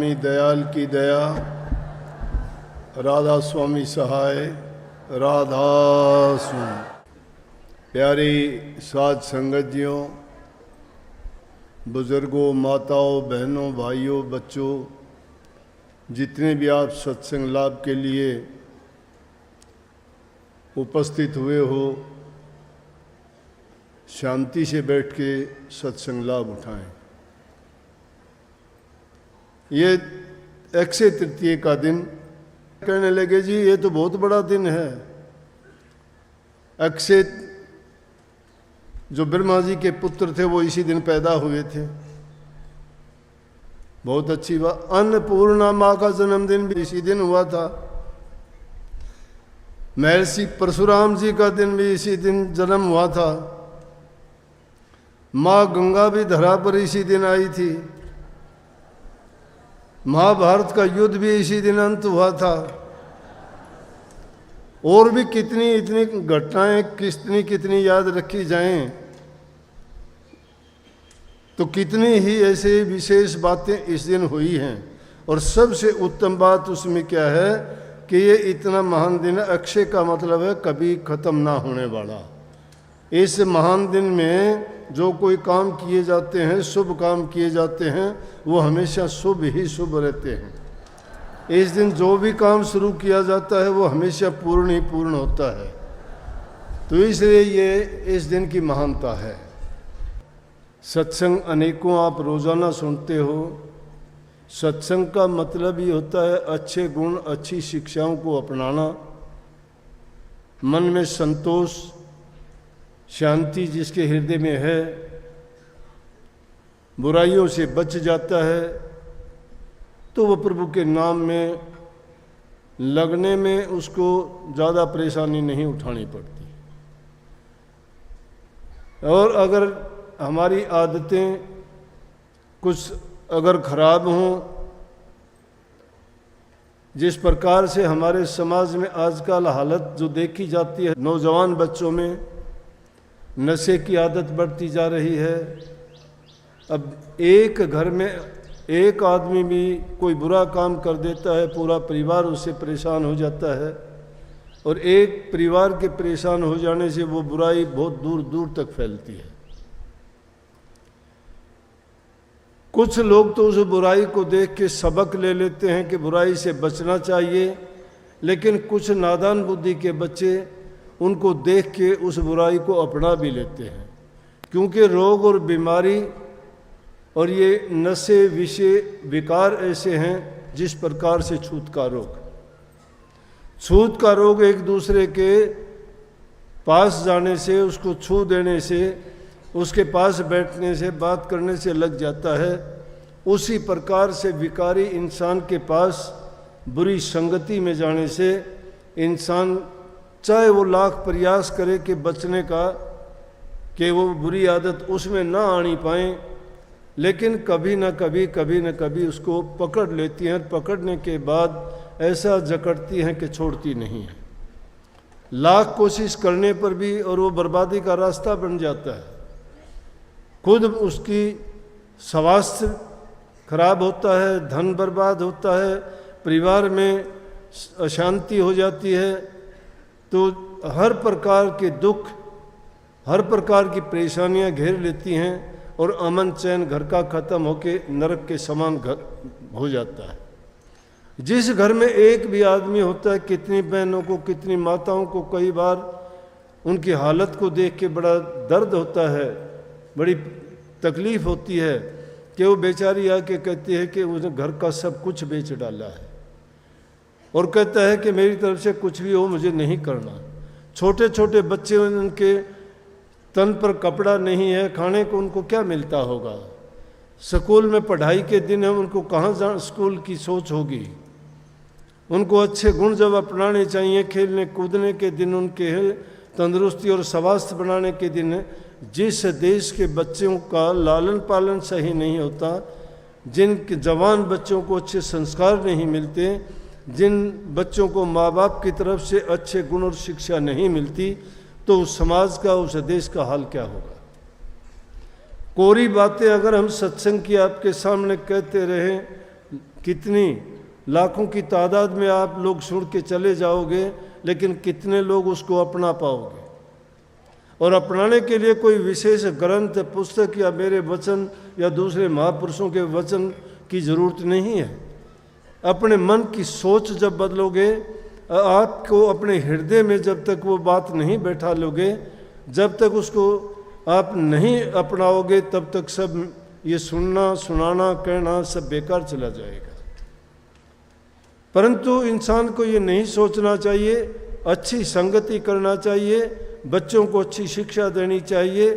स्वामी दयाल की दया, राधा स्वामी सहाय, राधा स्वामी। प्यारी साध संगतियों, बुजुर्गों, माताओं, बहनों, भाइयों, बच्चों, जितने भी आप सत्संग लाभ के लिए उपस्थित हुए हो, शांति से बैठ के सत्संग लाभ उठाएं। ये अक्षय तृतीया का दिन, कहने लगे जी ये तो बहुत बड़ा दिन है। अक्षय जो ब्रह्मा जी के पुत्र थे वो इसी दिन पैदा हुए थे। बहुत अच्छी बात। अन्नपूर्णा माँ का जन्मदिन भी इसी दिन हुआ था। महर्षि परशुराम जी का दिन भी इसी दिन जन्म हुआ था। माँ गंगा भी धरा पर इसी दिन आई थी। महाभारत का युद्ध भी इसी दिन अंत हुआ था। और भी कितनी इतनी घटनाएं कितनी याद रखी जाएं तो कितनी ही ऐसे विशेष बातें इस दिन हुई हैं। और सबसे उत्तम बात उसमें क्या है कि ये इतना महान दिन है। अक्षय का मतलब है कभी खत्म ना होने वाला। इस महान दिन में जो कोई काम किए जाते हैं, शुभ काम किए जाते हैं, वो हमेशा शुभ ही शुभ रहते हैं। इस दिन जो भी काम शुरू किया जाता है वो हमेशा पूर्ण ही पूर्ण होता है। तो इसलिए ये इस दिन की महानता है। सत्संग अनेकों आप रोज़ाना सुनते हो। सत्संग का मतलब ही होता है अच्छे गुण, अच्छी शिक्षाओं को अपनाना, मन में संतोष, शांति जिसके हृदय में है, बुराइयों से बच जाता है, तो वह प्रभु के नाम में लगने में उसको ज़्यादा परेशानी नहीं उठानी पड़ती। और अगर हमारी आदतें कुछ अगर खराब हों, जिस प्रकार से हमारे समाज में आजकल हालत जो देखी जाती है, नौजवान बच्चों में नशे की आदत बढ़ती जा रही है। अब एक घर में एक आदमी भी कोई बुरा काम कर देता है, पूरा परिवार उससे परेशान हो जाता है। और एक परिवार के परेशान हो जाने से वो बुराई बहुत दूर दूर तक फैलती है। कुछ लोग तो उस बुराई को देख के सबक ले लेते हैं कि बुराई से बचना चाहिए, लेकिन कुछ नादान बुद्धि के बच्चे उनको देख के उस बुराई को अपना भी लेते हैं। क्योंकि रोग और बीमारी और ये नशे, विषय, विकार ऐसे हैं जिस प्रकार से छूत का रोग। छूत का रोग एक दूसरे के पास जाने से, उसको छू देने से, उसके पास बैठने से, बात करने से लग जाता है। उसी प्रकार से विकारी इंसान के पास बुरी संगति में जाने से इंसान चाहे वो लाख प्रयास करे कि बचने का, कि वो बुरी आदत उसमें ना आनी पाए, लेकिन कभी न कभी उसको पकड़ लेती हैं। पकड़ने के बाद ऐसा जकड़ती हैं कि छोड़ती नहीं है। लाख कोशिश करने पर भी और वो बर्बादी का रास्ता बन जाता है। खुद उसकी स्वास्थ्य खराब होता है, धन बर्बाद होता है, परिवार में अशांति हो जाती है। तो हर प्रकार के दुख, हर प्रकार की परेशानियां घेर लेती हैं और अमन चैन घर का खत्म होके नरक के समान घर हो जाता है। जिस घर में एक भी आदमी होता है, कितनी बहनों को, कितनी माताओं को कई बार उनकी हालत को देख के बड़ा दर्द होता है, बड़ी तकलीफ होती है कि वो बेचारी आके कहती है कि उसने घर का सब कुछ बेच डाला है और कहता है कि मेरी तरफ से कुछ भी हो मुझे नहीं करना। छोटे छोटे बच्चे, उनके तन पर कपड़ा नहीं है, खाने को उनको क्या मिलता होगा। स्कूल में पढ़ाई के दिन है, उनको कहाँ स्कूल की सोच होगी। उनको अच्छे गुण जब अपनाने चाहिए, खेलने कूदने के दिन उनके है, तंदुरुस्ती और स्वास्थ्य बनाने के दिन है। जिस देश के बच्चों का लालन पालन सही नहीं होता, जिन जवान बच्चों को अच्छे संस्कार नहीं मिलते, जिन बच्चों को माँ बाप की तरफ से अच्छे गुण और शिक्षा नहीं मिलती, तो उस समाज का, उस देश का हाल क्या होगा। कोरी बातें अगर हम सत्संग की आपके सामने कहते रहें कितनी लाखों की तादाद में आप लोग सुन के चले जाओगे, लेकिन कितने लोग उसको अपना पाओगे? और अपनाने के लिए कोई विशेष ग्रंथ, पुस्तक या मेरे वचन या दूसरे महापुरुषों के वचन की ज़रूरत नहीं है। अपने मन की सोच जब बदलोगे, आपको अपने हृदय में जब तक वो बात नहीं बैठा लोगे, जब तक उसको आप नहीं अपनाओगे, तब तक सब ये सुनना, सुनाना, कहना सब बेकार चला जाएगा। परंतु इंसान को ये नहीं सोचना चाहिए, अच्छी संगति करना चाहिए, बच्चों को अच्छी शिक्षा देनी चाहिए,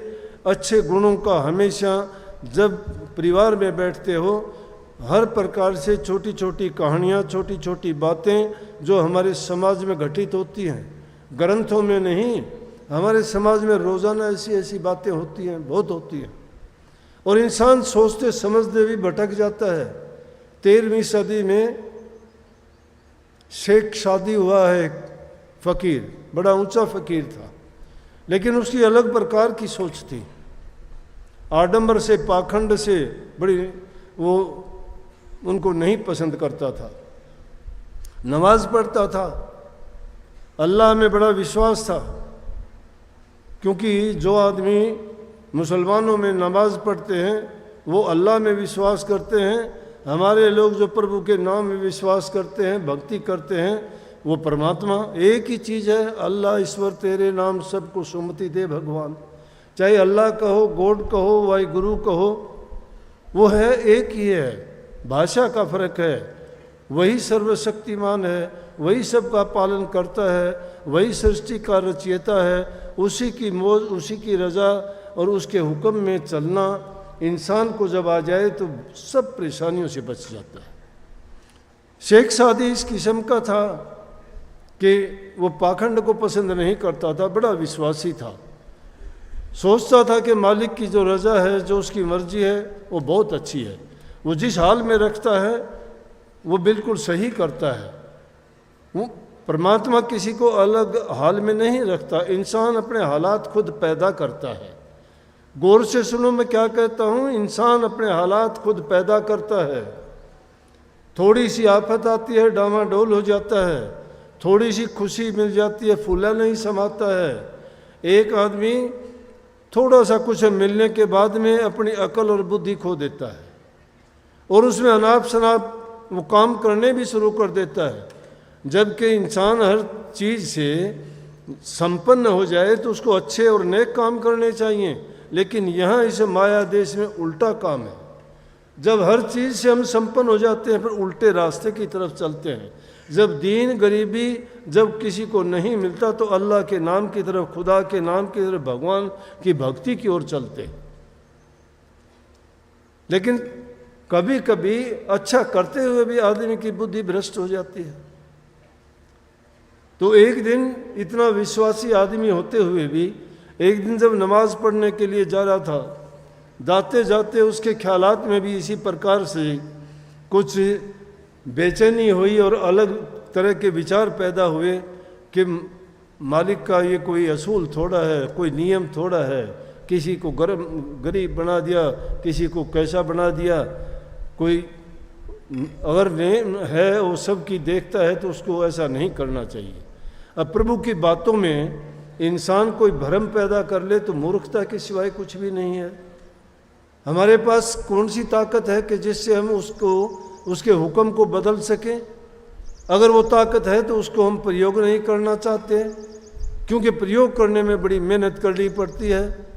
अच्छे गुणों का हमेशा जब परिवार में बैठते हो, हर प्रकार से छोटी छोटी कहानियाँ, छोटी छोटी बातें जो हमारे समाज में घटित होती हैं, ग्रंथों में नहीं, हमारे समाज में रोज़ाना ऐसी ऐसी बातें होती हैं, बहुत होती हैं। और इंसान सोचते समझते भी भटक जाता है। 13वीं सदी में शेख शादी हुआ है, एक फ़कीर, बड़ा ऊंचा फ़कीर था, लेकिन उसकी अलग प्रकार की सोच थी। आडंबर से, पाखंड से बड़ी वो उनको नहीं पसंद करता था। नमाज पढ़ता था, अल्लाह में बड़ा विश्वास था, क्योंकि जो आदमी मुसलमानों में नमाज पढ़ते हैं वो अल्लाह में विश्वास करते हैं। हमारे लोग जो प्रभु के नाम में विश्वास करते हैं, भक्ति करते हैं, वो परमात्मा एक ही चीज़ है, अल्लाह ईश्वर तेरे नाम सबको सुमति दे भगवान। चाहे अल्लाह कहो, गॉड कहो, वाहे गुरु कहो, वो है, एक ही है, भाषा का फर्क है। वही सर्वशक्तिमान है, वही सबका पालन करता है, वही सृष्टि का रचयिता है। उसी की मौज, उसी की रजा और उसके हुक्म में चलना इंसान को जब आ जाए तो सब परेशानियों से बच जाता है। शेख सादी इस किस्म का था कि वो पाखंड को पसंद नहीं करता था, बड़ा विश्वासी था। सोचता था कि मालिक की जो रजा है, जो उसकी मर्जी है, वो बहुत अच्छी है। वो जिस हाल में रखता है वो बिल्कुल सही करता है। वो परमात्मा किसी को अलग हाल में नहीं रखता, इंसान अपने हालात खुद पैदा करता है। गौर से सुनो मैं क्या कहता हूँ, इंसान अपने हालात खुद पैदा करता है। थोड़ी सी आफत आती है, डामाडोल हो जाता है, थोड़ी सी खुशी मिल जाती है, फूला नहीं समाता है। एक आदमी थोड़ा सा कुछ मिलने के बाद में अपनी अकल और बुद्धि खो देता है और उसमें अनाप शनाप वो काम करने भी शुरू कर देता है। जबकि इंसान हर चीज़ से संपन्न हो जाए तो उसको अच्छे और नेक काम करने चाहिए, लेकिन यहाँ इस माया देश में उल्टा काम है। जब हर चीज़ से हम संपन्न हो जाते हैं, फिर उल्टे रास्ते की तरफ चलते हैं। जब दीन गरीबी जब किसी को नहीं मिलता तो अल्लाह के नाम की तरफ, खुदा के नाम की तरफ, भगवान की भक्ति की ओर चलते हैं। लेकिन कभी कभी अच्छा करते हुए भी आदमी की बुद्धि भ्रष्ट हो जाती है। तो एक दिन इतना विश्वासी आदमी होते हुए भी, एक दिन जब नमाज पढ़ने के लिए जा रहा था, जाते जाते उसके ख्यालात में भी इसी प्रकार से कुछ बेचैनी हुई और अलग तरह के विचार पैदा हुए कि मालिक का ये कोई असूल थोड़ा है, कोई नियम थोड़ा है, किसी को गरीब बना दिया, किसी को कैसा बना दिया, कोई अगर है वो सब की देखता है तो उसको ऐसा नहीं करना चाहिए। अब प्रभु की बातों में इंसान कोई भ्रम पैदा कर ले तो मूर्खता के सिवाय कुछ भी नहीं है। हमारे पास कौन सी ताकत है कि जिससे हम उसको, उसके हुक्म को बदल सकें? अगर वो ताकत है तो उसको हम प्रयोग नहीं करना चाहते, क्योंकि प्रयोग करने में बड़ी मेहनत करनी पड़ती है।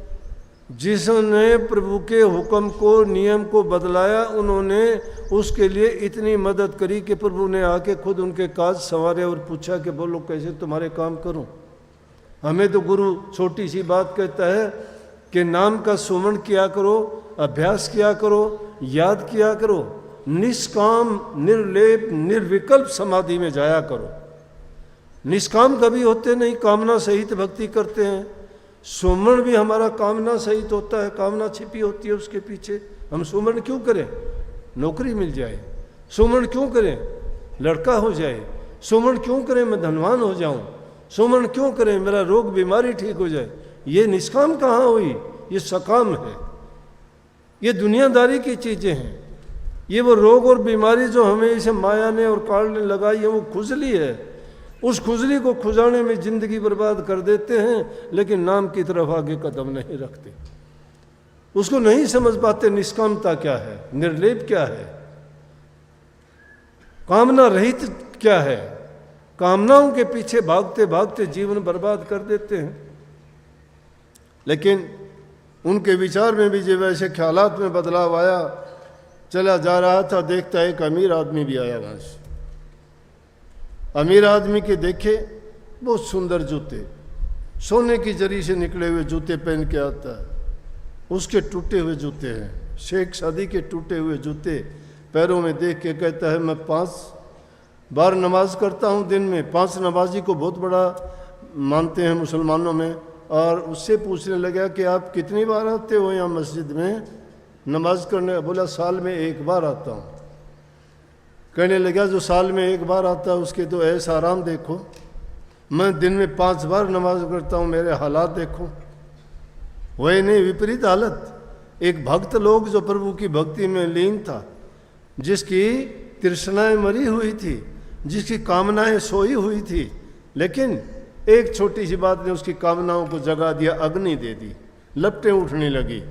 जिसने प्रभु के हुक्म को, नियम को बदलाया, उन्होंने उसके लिए इतनी मदद करी कि प्रभु ने आके खुद उनके काज संवारे और पूछा कि बोलो कैसे तुम्हारे काम करूं। हमें तो गुरु छोटी सी बात कहता है कि नाम का सुमरण किया करो, अभ्यास किया करो, याद किया करो, निष्काम निर्लेप निर्विकल्प समाधि में जाया करो। निष्काम कभी होते नहीं, कामना सहित भक्ति करते हैं। सुमरण भी हमारा कामना सहित होता है, कामना छिपी होती है उसके पीछे। हम सुमरण क्यों करें? नौकरी मिल जाए। सुमरण क्यों करें? लड़का हो जाए। सुमरण क्यों करें? मैं धनवान हो जाऊं। सुमरण क्यों करें? मेरा रोग बीमारी ठीक हो जाए। ये निष्काम कहाँ हुई? ये सकाम है। ये दुनियादारी की चीज़ें हैं। ये वो रोग और बीमारी जो हमें इसे माया ने और काल ने लगाई है, वो खुजली है। उस खुजली को खुजाने में जिंदगी बर्बाद कर देते हैं, लेकिन नाम की तरफ आगे कदम नहीं रखते। उसको नहीं समझ पाते निष्कामता क्या है, निर्लेप क्या है, कामना रहित क्या है। कामनाओं के पीछे भागते भागते जीवन बर्बाद कर देते हैं। लेकिन उनके विचार में भी जब ऐसे ख्यालात में बदलाव आया, चला जा रहा था, देखता एक अमीर आदमी भी आया वहां से। अमीर आदमी के देखे बहुत सुंदर जूते, सोने की जरी से निकले हुए जूते पहन के आता है। उसके टूटे हुए जूते हैं, शेख सादी के टूटे हुए जूते पैरों में देख के कहता है, मैं 5 बार नमाज करता हूँ दिन में। 5 नमाजी को बहुत बड़ा मानते हैं मुसलमानों में। और उससे पूछने लगा कि आप कितनी बार आते हो यहाँ मस्जिद में नमाज करने? बोला साल में 1 बार आता हूँ। कहने लगा जो साल में 1 बार आता है उसके तो ऐसा आराम देखो, मैं दिन में 5 बार नमाज करता हूँ, मेरे हालात देखो। वही नहीं, विपरीत हालत। एक भक्त लोग जो प्रभु की भक्ति में लीन था, जिसकी तृष्णाएं मरी हुई थी, जिसकी कामनाएं सोई हुई थी, लेकिन एक छोटी सी बात ने उसकी कामनाओं को जगा दिया, अग्नि दे दी, लपटें उठने लगी,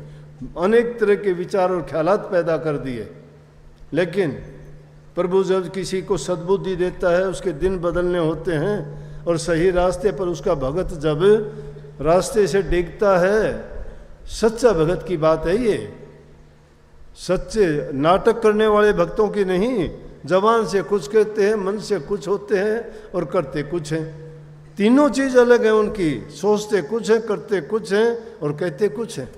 अनेक तरह के विचार और ख्यालात पैदा कर दिए। लेकिन प्रभु जब किसी को सद्बुद्धि देता है, उसके दिन बदलने होते हैं, और सही रास्ते पर उसका भगत जब रास्ते से डिगता है, सच्चा भगत की बात है ये। सच्चे नाटक करने वाले भक्तों की नहीं। जबान से कुछ कहते हैं, मन से कुछ होते हैं और करते कुछ हैं। तीनों चीज अलग है उनकी। सोचते कुछ है, करते कुछ हैं और कहते कुछ हैं।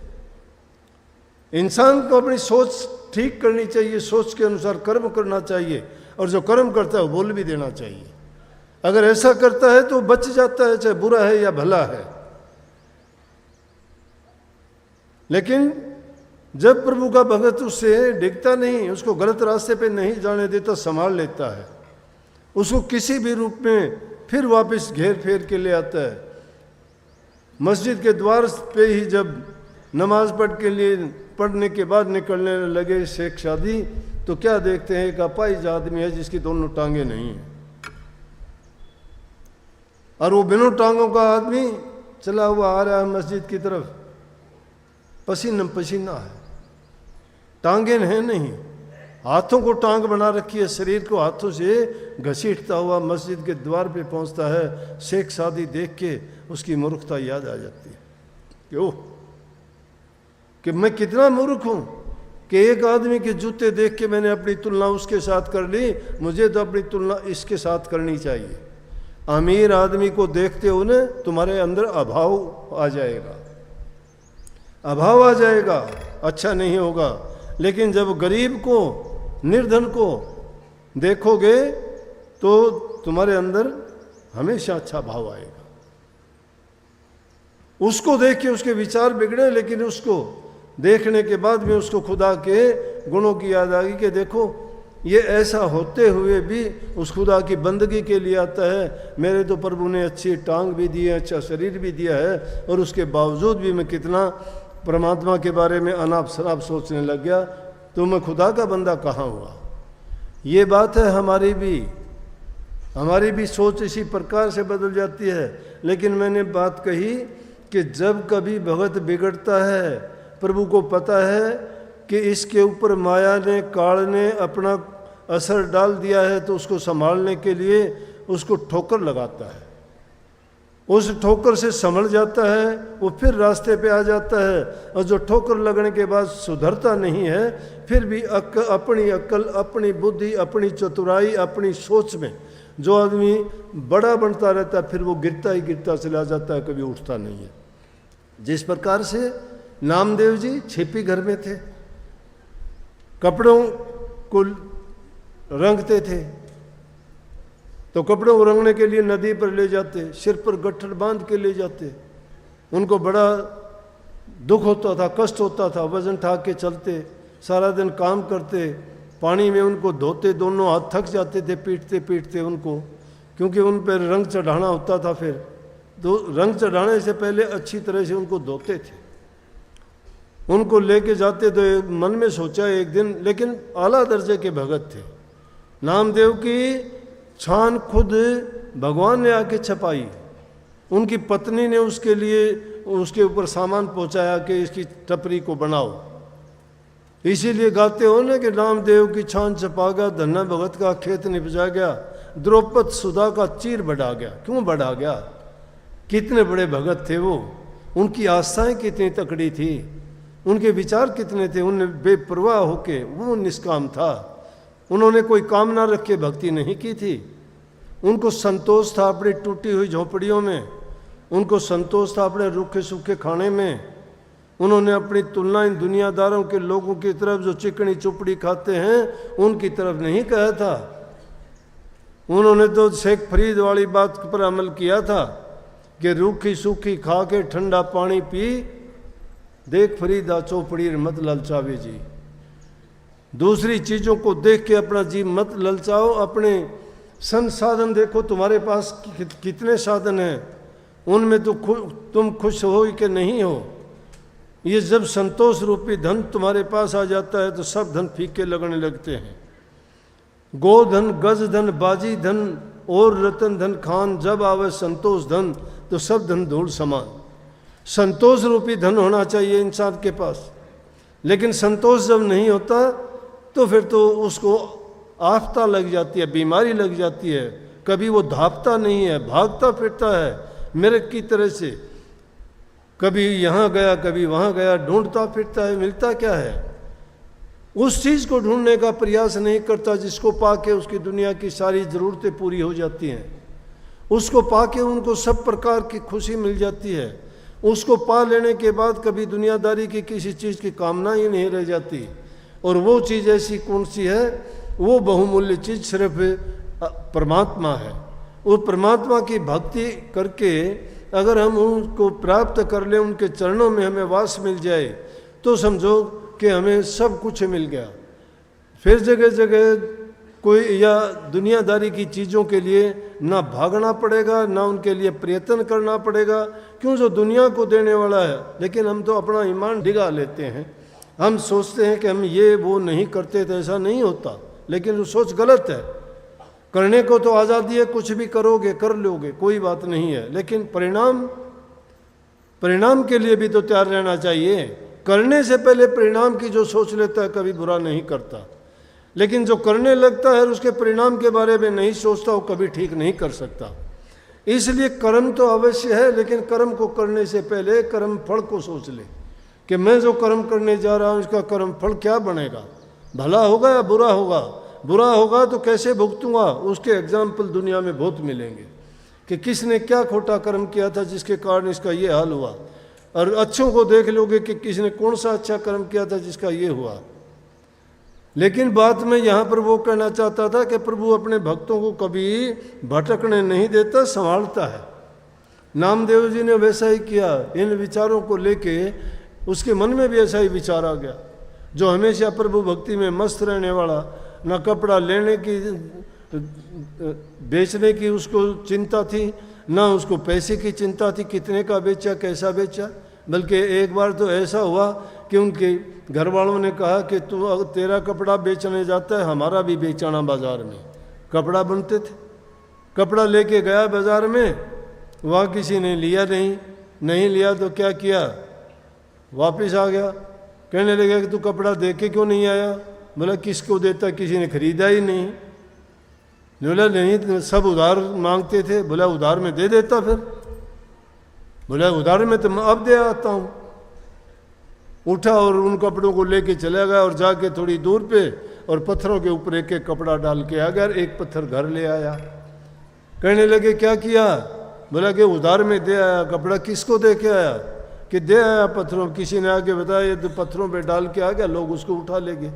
इंसान को अपनी सोच ठीक करनी चाहिए, सोच के अनुसार कर्म करना चाहिए, और जो कर्म करता है वो बोल भी देना चाहिए। अगर ऐसा करता है तो बच जाता है, चाहे बुरा है या भला है। लेकिन जब प्रभु का भगत उससे डिगता नहीं, उसको गलत रास्ते पे नहीं जाने देता, संभाल लेता है, उसको किसी भी रूप में फिर वापस घेर फेर के ले आता है। मस्जिद के द्वार पे ही जब नमाज पढ़ने के बाद निकलने लगे शेख सादी, तो क्या देखते हैं, एक अपाहिज आदमी है जिसकी दोनों टांगे नहीं हैं, और वो बिना टांगों का आदमी चला हुआ आ रहा है मस्जिद की तरफ। पसीना पसीना है, टांगे हैं नहीं, हाथों को टांग बना रखी है, शरीर को हाथों से घसीटता हुआ मस्जिद के द्वार पे पहुंचता है। शेख सादी देख के उसकी मूर्खता याद आ जाती है। क्यों कि मैं कितना मूर्ख हूं कि एक आदमी के जूते देख के मैंने अपनी तुलना उसके साथ कर ली, मुझे तो अपनी तुलना इसके साथ करनी चाहिए। अमीर आदमी को देखते हो ना, तुम्हारे अंदर अभाव आ जाएगा, अभाव आ जाएगा, अच्छा नहीं होगा। लेकिन जब गरीब को, निर्धन को देखोगे तो तुम्हारे अंदर हमेशा अच्छा भाव आएगा। उसको देख के उसके विचार बिगड़े, लेकिन उसको देखने के बाद में उसको खुदा के गुणों की याद आ गई कि देखो ये ऐसा होते हुए भी उस खुदा की बंदगी के लिए आता है। मेरे तो प्रभु ने अच्छी टांग भी दी है, अच्छा शरीर भी दिया है, और उसके बावजूद भी मैं कितना परमात्मा के बारे में अनाप शनाप सोचने लग गया, तो मैं खुदा का बंदा कहाँ हुआ। ये बात है, हमारी भी सोच इसी प्रकार से बदल जाती है। लेकिन मैंने बात कही कि जब कभी भगत बिगड़ता है, प्रभु को पता है कि इसके ऊपर माया ने, काल ने अपना असर डाल दिया है, तो उसको संभालने के लिए उसको ठोकर लगाता है। उस ठोकर से संभल जाता है, वो फिर रास्ते पे आ जाता है। और जो ठोकर लगने के बाद सुधरता नहीं है, फिर भी अपनी अक्ल, अपनी बुद्धि, अपनी चतुराई, अपनी सोच में जो आदमी बड़ा बनता रहता है, फिर वो गिरता ही गिरता चला जाता है, कभी उठता नहीं है। जिस प्रकार से नामदेव जी छिपी घर में थे, कपड़ों को रंगते थे, तो कपड़ों को रंगने के लिए नदी पर ले जाते, सिर पर गट्ठर बांध के ले जाते। उनको बड़ा दुख होता था, कष्ट होता था, वजन उठा के चलते, सारा दिन काम करते, पानी में उनको धोते, दोनों हाथ थक जाते थे पीटते पीटते उनको, क्योंकि उन पर रंग चढ़ाना होता था। फिर तो रंग चढ़ाने से पहले अच्छी तरह से उनको धोते थे। उनको लेके जाते तो मन में सोचा एक दिन, लेकिन आला दर्जे के भगत थे। नामदेव की छान खुद भगवान ने आके छपाई, उनकी पत्नी ने उसके लिए उसके ऊपर सामान पहुंचाया कि इसकी टपरी को बनाओ। इसीलिए गाते हो ना कि नामदेव की छान छपा गया, धन्ना भगत का खेत निपजा गया, द्रौपद सुधा का चीर बढ़ा गया। क्यों बढ़ा गया? कितने बड़े भगत थे वो, उनकी आस्थाएं कितनी तकड़ी थी, उनके विचार कितने थे, उन्हें बेपरवाह होके वो निष्काम था। उन्होंने कोई कामना रख के भक्ति नहीं की थी। उनको संतोष था अपनी टूटी हुई झोपड़ियों में, उनको संतोष था अपने रूखे सूखे खाने में। उन्होंने अपनी तुलना इन दुनियादारों के लोगों की तरफ जो चिकनी चुपड़ी खाते हैं उनकी तरफ नहीं कहा था। उन्होंने तो शेख फरीद वाली बात पर अमल किया था कि रूखी सूखी खा के ठंडा पानी पी, देख फरीदा चौपड़ी मत ललचावे जी। दूसरी चीज़ों को देख के अपना जी मत ललचाओ। अपने संसाधन देखो, तुम्हारे पास कितने साधन हैं, उनमें तो तुम खुश हो कि नहीं हो। ये जब संतोष रूपी धन तुम्हारे पास आ जाता है तो सब धन फीके लगने लगते हैं। गोधन, गज धन, बाजी धन और रतन धन खान, जब आवे संतोष धन तो सब धन धूल समान। संतोष रूपी धन होना चाहिए इंसान के पास, लेकिन संतोष जब नहीं होता तो फिर तो उसको आफता लग जाती है, बीमारी लग जाती है। कभी वो धापता नहीं है, भागता फिरता है मेरे की तरह से, कभी यहाँ गया कभी वहाँ गया, ढूंढता फिरता है, मिलता क्या है? उस चीज़ को ढूंढने का प्रयास नहीं करता जिसको पाके उसकी दुनिया की सारी ज़रूरतें पूरी हो जाती हैं। उसको पाके उनको सब प्रकार की खुशी मिल जाती है। उसको पा लेने के बाद कभी दुनियादारी की किसी चीज़ की कामना ही नहीं रह जाती। और वो चीज़ ऐसी कौन सी है? वो बहुमूल्य चीज़ सिर्फ परमात्मा है। वो परमात्मा की भक्ति करके अगर हम उनको प्राप्त कर लें, उनके चरणों में हमें वास मिल जाए, तो समझो कि हमें सब कुछ मिल गया। फिर जगह जगह कोई या दुनियादारी की चीज़ों के लिए ना भागना पड़ेगा, ना उनके लिए प्रयत्न करना पड़ेगा। क्यों? जो दुनिया को देने वाला है। लेकिन हम तो अपना ईमान डिगा लेते हैं। हम सोचते हैं कि हम ये वो नहीं करते तो ऐसा नहीं होता, लेकिन वो सोच गलत है। करने को तो आज़ादी है, कुछ भी करोगे कर लोगे, कोई बात नहीं है, लेकिन परिणाम के लिए भी तो तैयार रहना चाहिए। करने से पहले परिणाम की जो सोच लेता है कभी बुरा नहीं करता, लेकिन जो करने लगता है उसके परिणाम के बारे में नहीं सोचता, वो कभी ठीक नहीं कर सकता। इसलिए कर्म तो अवश्य है, लेकिन कर्म को करने से पहले कर्म फल को सोच ले कि मैं जो कर्म करने जा रहा हूँ इसका कर्म फल क्या बनेगा, भला होगा या बुरा होगा। बुरा होगा तो कैसे भुगतूंगा, उसके एग्जाम्पल दुनिया में बहुत मिलेंगे कि किसने क्या खोटा कर्म किया था जिसके कारण इसका ये हाल हुआ। और अच्छों को देख लोगे कि किसने कौन सा अच्छा कर्म किया था जिसका ये हुआ। लेकिन बात में यहाँ पर वो कहना चाहता था कि प्रभु अपने भक्तों को कभी भटकने नहीं देता, संभालता है। नामदेव जी ने वैसा ही किया। इन विचारों को लेके उसके मन में भी ऐसा ही विचार आ गया। जो हमेशा प्रभु भक्ति में मस्त रहने वाला, न कपड़ा लेने की बेचने की उसको चिंता थी, ना उसको पैसे की चिंता थी कितने का बेचा कैसा बेचा। बल्कि एक बार तो ऐसा हुआ कि उनके घर वालों ने कहा कि तू तेरा कपड़ा बेचने जाता है, हमारा भी बेचाना बाज़ार में। कपड़ा बनते थे, कपड़ा लेके गया बाज़ार में, वहाँ किसी ने लिया नहीं लिया तो क्या किया, वापस आ गया। कहने लगा कि तू कपड़ा दे के क्यों नहीं आया? बोला किसको देता, किसी ने खरीदा ही नहीं। बोला नहीं, सब उधार मांगते थे। बोला उधार में दे देता फिर। बोला उधार में तो मैं अब दे आता हूँ। उठा और उन कपड़ों को लेके चला गया और जाके थोड़ी दूर पे और पत्थरों के ऊपर एक एक कपड़ा डाल के आ गया, एक पत्थर घर ले आया। कहने लगे क्या किया? बोला कि उधार में दे आया। कपड़ा किसको दे के आया? कि दे आया पत्थरों। किसी ने आके बताया ये तो पत्थरों पे डाल के आ गया, लोग उसको उठा ले गए।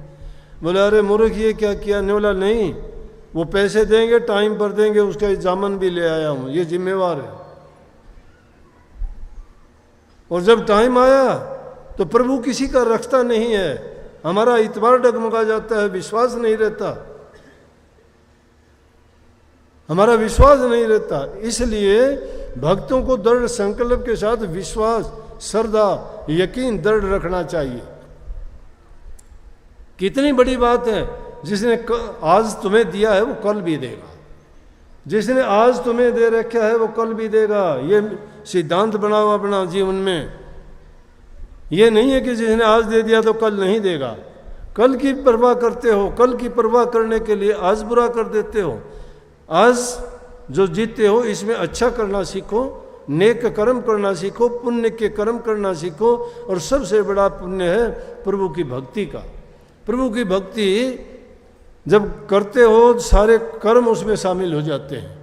बोला अरे मूर्ख ये क्या किया? नहीं। बोला नहीं, वो पैसे देंगे टाइम पर देंगे, उसका जामन भी ले आया हूँ, ये जिम्मेवार है। और जब टाइम आया तो प्रभु किसी का रखता नहीं है, हमारा इतबार डगमगा जाता है, विश्वास नहीं रहता, हमारा विश्वास नहीं रहता। इसलिए भक्तों को दृढ़ संकल्प के साथ विश्वास, श्रद्धा, यकीन दृढ़ रखना चाहिए। कितनी बड़ी बात है, जिसने आज तुम्हें दिया है वो कल भी देगा, जिसने आज तुम्हें दे रखा है वो कल भी देगा। ये सिद्धांत बनाओ अपना जीवन में। ये नहीं है कि जिसने आज दे दिया तो कल नहीं देगा। कल की परवाह करते हो, कल की परवाह करने के लिए आज बुरा कर देते हो। आज जो जीते हो इसमें अच्छा करना सीखो, नेक कर्म करना सीखो, पुण्य के कर्म करना सीखो। और सबसे बड़ा पुण्य है प्रभु की भक्ति का। प्रभु की भक्ति जब करते हो सारे कर्म उसमें शामिल हो जाते हैं,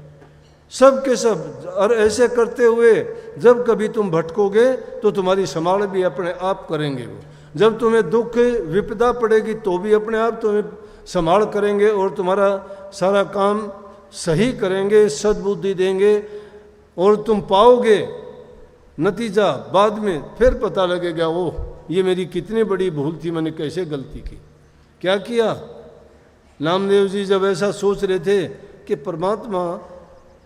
सब के सब। और ऐसे करते हुए जब कभी तुम भटकोगे तो तुम्हारी संभाल भी अपने आप करेंगे वो। जब तुम्हें दुख विपदा पड़ेगी तो भी अपने आप तुम्हें संभाल करेंगे और तुम्हारा सारा काम सही करेंगे, सद्बुद्धि देंगे। और तुम पाओगे नतीजा बाद में, फिर पता लगेगा ओह ये मेरी कितनी बड़ी भूल थी, मैंने कैसे गलती की, क्या किया। नामदेव जी जब ऐसा सोच रहे थे कि परमात्मा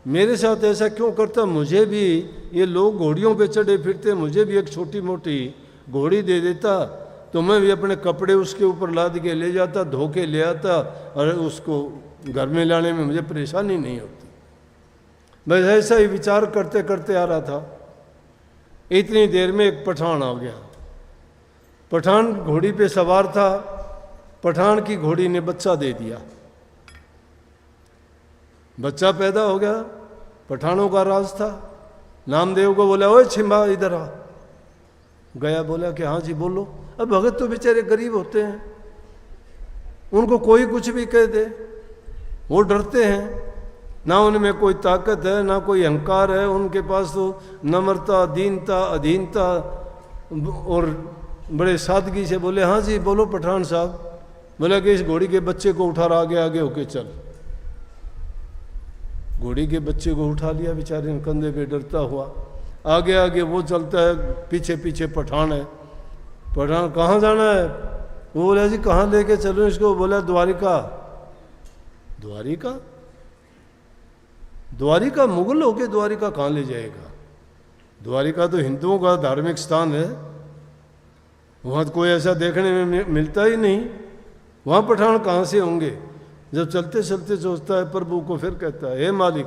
मेरे साथ ऐसा क्यों करता, मुझे भी ये लोग घोड़ियों पे चढ़े फिरते, मुझे भी एक छोटी मोटी घोड़ी दे देता तो मैं भी अपने कपड़े उसके ऊपर लाद के ले जाता, धो के ले आता और उसको घर में लाने में मुझे परेशानी नहीं होती। बस ऐसा ही विचार करते करते आ रहा था। इतनी देर में एक पठान आ गया। पठान घोड़ी पे सवार था। पठान की घोड़ी ने बच्चा दे दिया, बच्चा पैदा हो गया। पठानों का राज था। नामदेव को बोला ओए छिंबा इधर आ। गया, बोला कि हाँ जी बोलो। अब भगत तो बेचारे गरीब होते हैं, उनको कोई कुछ भी कह दे वो डरते हैं। ना उनमें कोई ताकत है ना कोई अहंकार है, उनके पास तो नम्रता, दीनता, अधीनता। और बड़े सादगी से बोले हाँ जी बोलो पठान साहब। बोला कि इस घोड़ी के बच्चे को उठा रहा, आगे आगे होके चल। घोड़ी के बच्चे को उठा लिया बेचारे ने कंधे पे डरता हुआ। आगे आगे वो चलता है, पीछे पीछे पठान है। पठान कहाँ जाना है? वो बोला जी कहाँ लेके चलो इसको? बोला द्वारिका। द्वारिका? द्वारिका मुगल होके द्वारिका कहाँ ले जाएगा? द्वारिका तो हिंदुओं का धार्मिक स्थान है, वहाँ तो कोई ऐसा देखने में मिलता ही नहीं। वहाँ पठान कहाँ से होंगे? जब चलते चलते सोचता है प्रभु को, फिर कहता है हे मालिक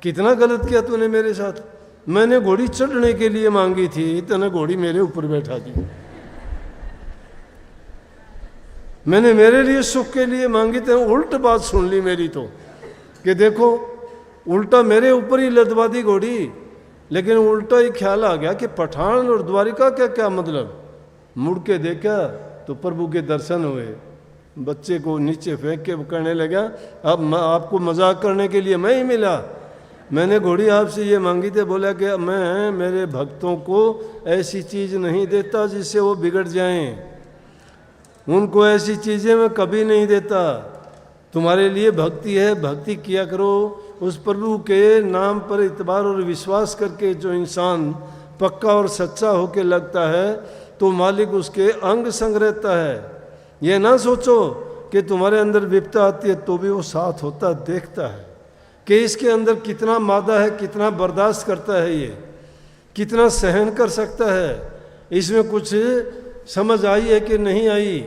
कितना गलत किया तूने मेरे साथ। मैंने घोड़ी चढ़ने के लिए मांगी थी, तूने घोड़ी मेरे ऊपर बैठा दी। मैंने मेरे लिए सुख के लिए मांगी थी, उल्ट बात सुन ली मेरी तो, कि देखो उल्टा मेरे ऊपर ही लदवा दी घोड़ी। लेकिन उल्टा ही ख्याल आ गया कि पठान और द्वारिका क्या क्या मतलब। मुड़ के देखा तो प्रभु के दर्शन हुए। बच्चे को नीचे फेंक के कहने लगा अब मैं आपको मजाक करने के लिए मैं ही मिला, मैंने घोड़ी आपसे ये मांगी थी। बोला कि मैं मेरे भक्तों को ऐसी चीज़ नहीं देता जिससे वो बिगड़ जाएं, उनको ऐसी चीज़ें मैं कभी नहीं देता। तुम्हारे लिए भक्ति है, भक्ति किया करो। उस प्रभु के नाम पर इतबार और विश्वास करके जो इंसान पक्का और सच्चा होके लगता है तो मालिक उसके अंग संग रहता है। ये ना सोचो कि तुम्हारे अंदर विपदा आती है तो भी वो साथ होता, देखता है कि इसके अंदर कितना मादा है, कितना बर्दाश्त करता है, ये कितना सहन कर सकता है, इसमें कुछ समझ आई है कि नहीं आई।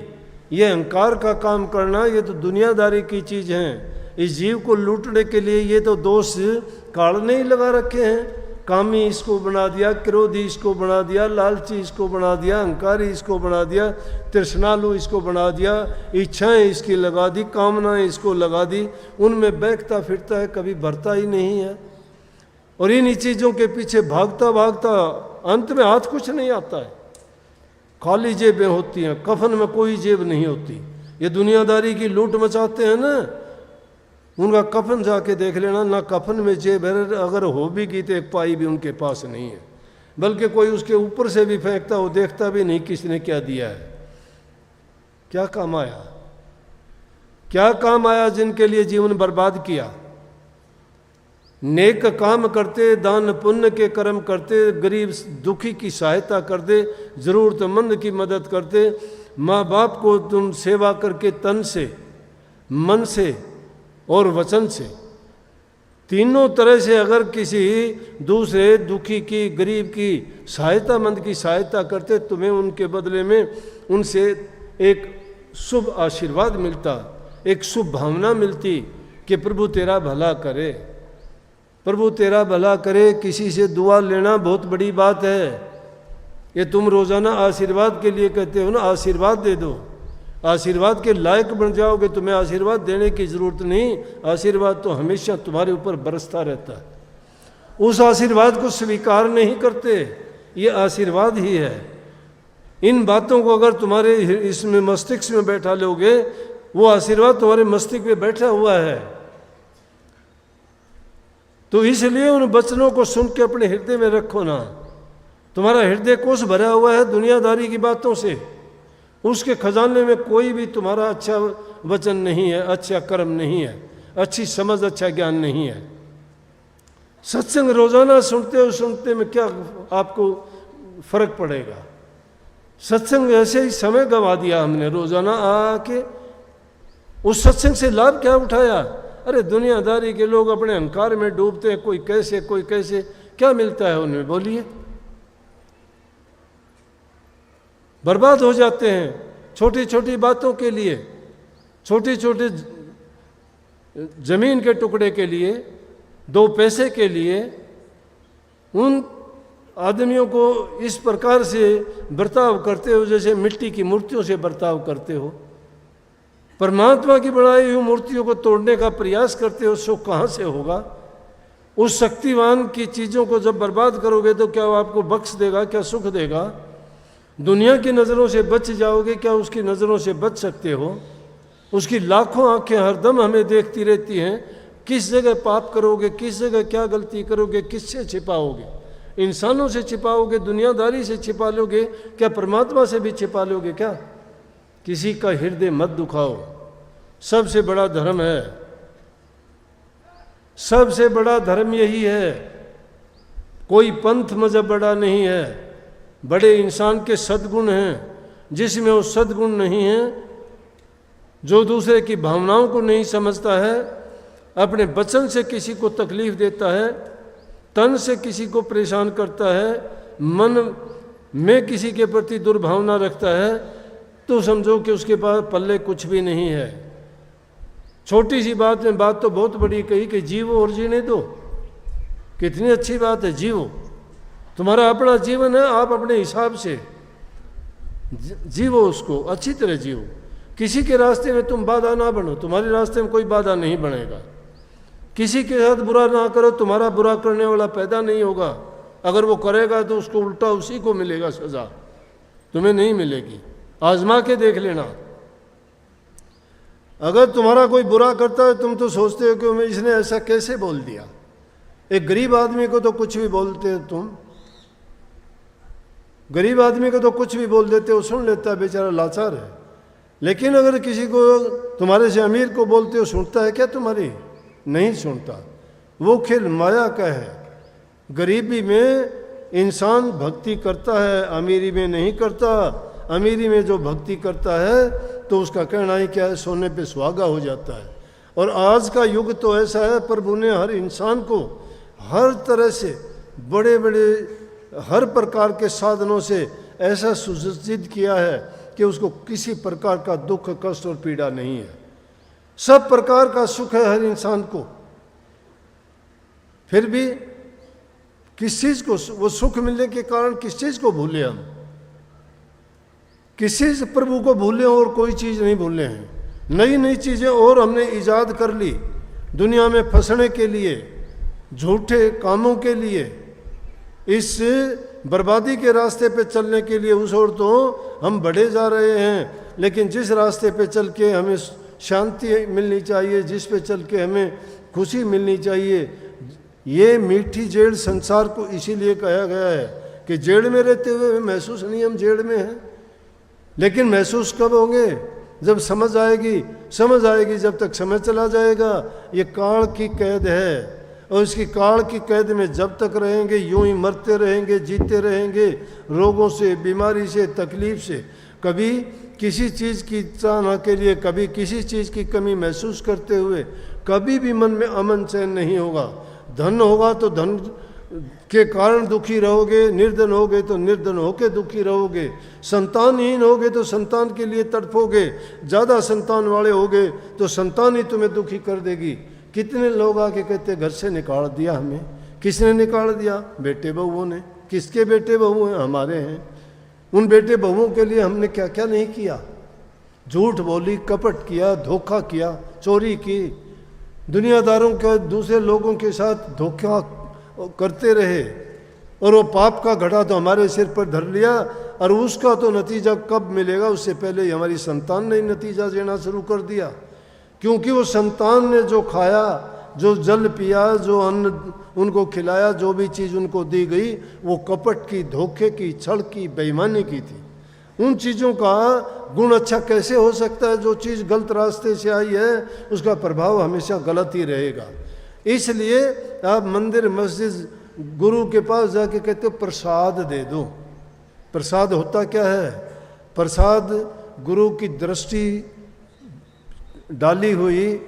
ये अहंकार का काम करना ये तो दुनियादारी की चीज़ है। इस जीव को लूटने के लिए ये तो दोष काल ने ही लगा रखे हैं। कामी इसको बना दिया, क्रोधी इसको बना दिया, लालची इसको बना दिया, अहंकारी इसको बना दिया, तृष्णालु इसको बना दिया, इच्छाएं इसकी लगा दी, कामनाएं इसको लगा दी। उनमें बहकता फिरता है, कभी भरता ही नहीं है। और इन्हीं चीज़ों के पीछे भागता भागता अंत में हाथ कुछ नहीं आता है, खाली जेबें होती हैं, कफन में कोई जेब नहीं होती। ये दुनियादारी की लूट मचाते हैं ना, उनका कफन जाके देख लेना, ना कफन में जेब है, अगर हो भी की तो एक पाई भी उनके पास नहीं है, बल्कि कोई उसके ऊपर से भी फेंकता हो, देखता भी नहीं किसने क्या दिया है। क्या काम आया? क्या काम आया जिनके लिए जीवन बर्बाद किया? नेक काम करते, दान पुण्य के कर्म करते, गरीब दुखी की सहायता करते, ज़रूरतमंद की मदद करते, माँ बाप को तुम सेवा करके तन से, मन से और वचन से तीनों तरह से अगर किसी दूसरे दुखी की, गरीब की, सहायतामंद की सहायता करते, तुम्हें उनके बदले में उनसे एक शुभ आशीर्वाद मिलता, एक शुभ भावना मिलती कि प्रभु तेरा भला करे, प्रभु तेरा भला करे। किसी से दुआ लेना बहुत बड़ी बात है। ये तुम रोज़ाना आशीर्वाद के लिए कहते हो ना, आशीर्वाद दे दो, आशीर्वाद के लायक बन जाओगे, तुम्हें आशीर्वाद देने की ज़रूरत नहीं, आशीर्वाद तो हमेशा तुम्हारे ऊपर बरसता रहता है। उस आशीर्वाद को स्वीकार नहीं करते, ये आशीर्वाद ही है। इन बातों को अगर तुम्हारे इसमें मस्तिष्क में बैठा लोगे, वो आशीर्वाद तुम्हारे मस्तिष्क में बैठा हुआ है। तो इसलिए उन वचनों को सुन के अपने हृदय में रखो ना। तुम्हारा हृदय कोष भरा हुआ है दुनियादारी की बातों से, उसके खजाने में कोई भी तुम्हारा अच्छा वचन नहीं है, अच्छा कर्म नहीं है, अच्छी समझ, अच्छा ज्ञान नहीं है। सत्संग रोजाना सुनते में क्या आपको फर्क पड़ेगा? सत्संग ऐसे ही समय गंवा दिया हमने, रोजाना आके उस सत्संग से लाभ क्या उठाया? अरे दुनियादारी के लोग अपने अहंकार में डूबते हैं, कोई कैसे कोई कैसे, क्या मिलता है उनमें? बोलिए, बर्बाद हो जाते हैं छोटी छोटी बातों के लिए, छोटी छोटी जमीन के टुकड़े के लिए, 2 पैसे के लिए। उन आदमियों को इस प्रकार से बर्ताव करते हो जैसे मिट्टी की मूर्तियों से बर्ताव करते हो। परमात्मा की बनाई हुई मूर्तियों को तोड़ने का प्रयास करते हो, सुख कहाँ से होगा? उस शक्तिवान की चीज़ों को जब बर्बाद करोगे तो क्या वो आपको बख्श देगा? क्या सुख देगा? दुनिया की नज़रों से बच जाओगे, क्या उसकी नज़रों से बच सकते हो? उसकी लाखों आंखें हरदम हमें देखती रहती हैं। किस जगह पाप करोगे, किस जगह क्या गलती करोगे, किससे छिपाओगे? इंसानों से छिपाओगे, दुनियादारी से छिपा लोगे, क्या परमात्मा से भी छिपा लोगे? क्या किसी का हृदय मत दुखाओ। सबसे बड़ा धर्म है, सबसे बड़ा धर्म यही है। कोई पंथ मजहब बड़ा नहीं है। बड़े इंसान के सद्गुण हैं, जिसमें वो सद्गुण नहीं है, जो दूसरे की भावनाओं को नहीं समझता है, अपने वचन से किसी को तकलीफ देता है, तन से किसी को परेशान करता है, मन में किसी के प्रति दुर्भावना रखता है, तो समझो कि उसके पास पल्ले कुछ भी नहीं है। छोटी सी बात में बात तो बहुत बड़ी कही कि जीवो और जीने दो। कितनी अच्छी बात है, जीवो। तुम्हारा अपना जीवन है, आप अपने हिसाब से जीवो, उसको अच्छी तरह जीवो। किसी के रास्ते में तुम बाधा ना बनो, तुम्हारे रास्ते में कोई बाधा नहीं बनेगा। किसी के साथ बुरा ना करो, तुम्हारा बुरा करने वाला पैदा नहीं होगा। अगर वो करेगा तो उसको उल्टा उसी को मिलेगा सजा, तुम्हें नहीं मिलेगी। आजमा के देख लेना। अगर तुम्हारा कोई बुरा करता है, तुम तो सोचते हो कि इसने ऐसा कैसे बोल दिया। एक गरीब आदमी को तो कुछ भी बोलते हो तुम, गरीब आदमी को तो कुछ भी बोल देते हो, सुन लेता है, बेचारा लाचार है। लेकिन अगर किसी को तुम्हारे से अमीर को बोलते हो, सुनता है क्या तुम्हारी? नहीं सुनता। वो खेल माया का है। गरीबी में इंसान भक्ति करता है, अमीरी में नहीं करता। अमीरी में जो भक्ति करता है तो उसका कहना ही क्या है, सोने पे सुहागा हो जाता है। और आज का युग तो ऐसा है, प्रभु ने हर इंसान को हर तरह से बड़े बड़े हर प्रकार के साधनों से ऐसा सुसज्जित किया है कि उसको किसी प्रकार का दुख, कष्ट और पीड़ा नहीं है। सब प्रकार का सुख है हर इंसान को। फिर भी किस चीज़ को, वो सुख मिलने के कारण किस चीज़ को भूले हम? किस चीज़ प्रभु को भूले और कोई चीज़ नहीं भूले हैं। नई नई चीज़ें और हमने ईजाद कर ली दुनिया में फंसने के लिए, झूठे कामों के लिए, इस बर्बादी के रास्ते पे चलने के लिए। उस ओर तो हम बढ़े जा रहे हैं, लेकिन जिस रास्ते पे चल के हमें शांति मिलनी चाहिए, जिस पे चल के हमें खुशी मिलनी चाहिए, ये मीठी जेड़ संसार को इसीलिए कहा गया है कि जेड़ में रहते हुए महसूस नहीं हम जेड़ में हैं। लेकिन महसूस कब होंगे? जब समझ आएगी। समझ आएगी जब तक समय चला जाएगा। ये काल की कैद है, और इसकी काल की कैद में जब तक रहेंगे यूं ही मरते रहेंगे, जीते रहेंगे, रोगों से, बीमारी से, तकलीफ से। कभी किसी चीज़ की चाहना के लिए, कभी किसी चीज़ की कमी महसूस करते हुए, कभी भी मन में अमन चैन नहीं होगा। धन होगा तो धन के कारण दुखी रहोगे, निर्धन होगे तो निर्धन होके दुखी रहोगे, संतानहीन होगे तो संतान के लिए तड़पोगे, ज़्यादा संतान वाले होगे तो संतान ही तुम्हें दुखी कर देगी। कितने लोग आके कहते घर से निकाल दिया हमें। किसने निकाल दिया? बेटे बहुओं ने। किसके बेटे बहू हैं? हमारे हैं। उन बेटे बहुओं के लिए हमने क्या क्या नहीं किया। झूठ बोली, कपट किया, धोखा किया, चोरी की, दुनियादारों के दूसरे लोगों के साथ धोखा करते रहे, और वो पाप का घड़ा तो हमारे सिर पर धर लिया, और उसका तो नतीजा कब मिलेगा उससे पहले ही हमारी संतान ने नतीजा देना शुरू कर दिया। क्योंकि वो संतान ने जो खाया, जो जल पिया, जो अन्न उनको खिलाया, जो भी चीज़ उनको दी गई, वो कपट की, धोखे की, छल की, बेईमानी की थी। उन चीज़ों का गुण अच्छा कैसे हो सकता है? जो चीज़ गलत रास्ते से आई है उसका प्रभाव हमेशा गलत ही रहेगा। इसलिए आप मंदिर मस्जिद गुरु के पास जाके कहते हो प्रसाद दे दो। प्रसाद होता क्या है? प्रसाद गुरु की दृष्टि डाली हुई,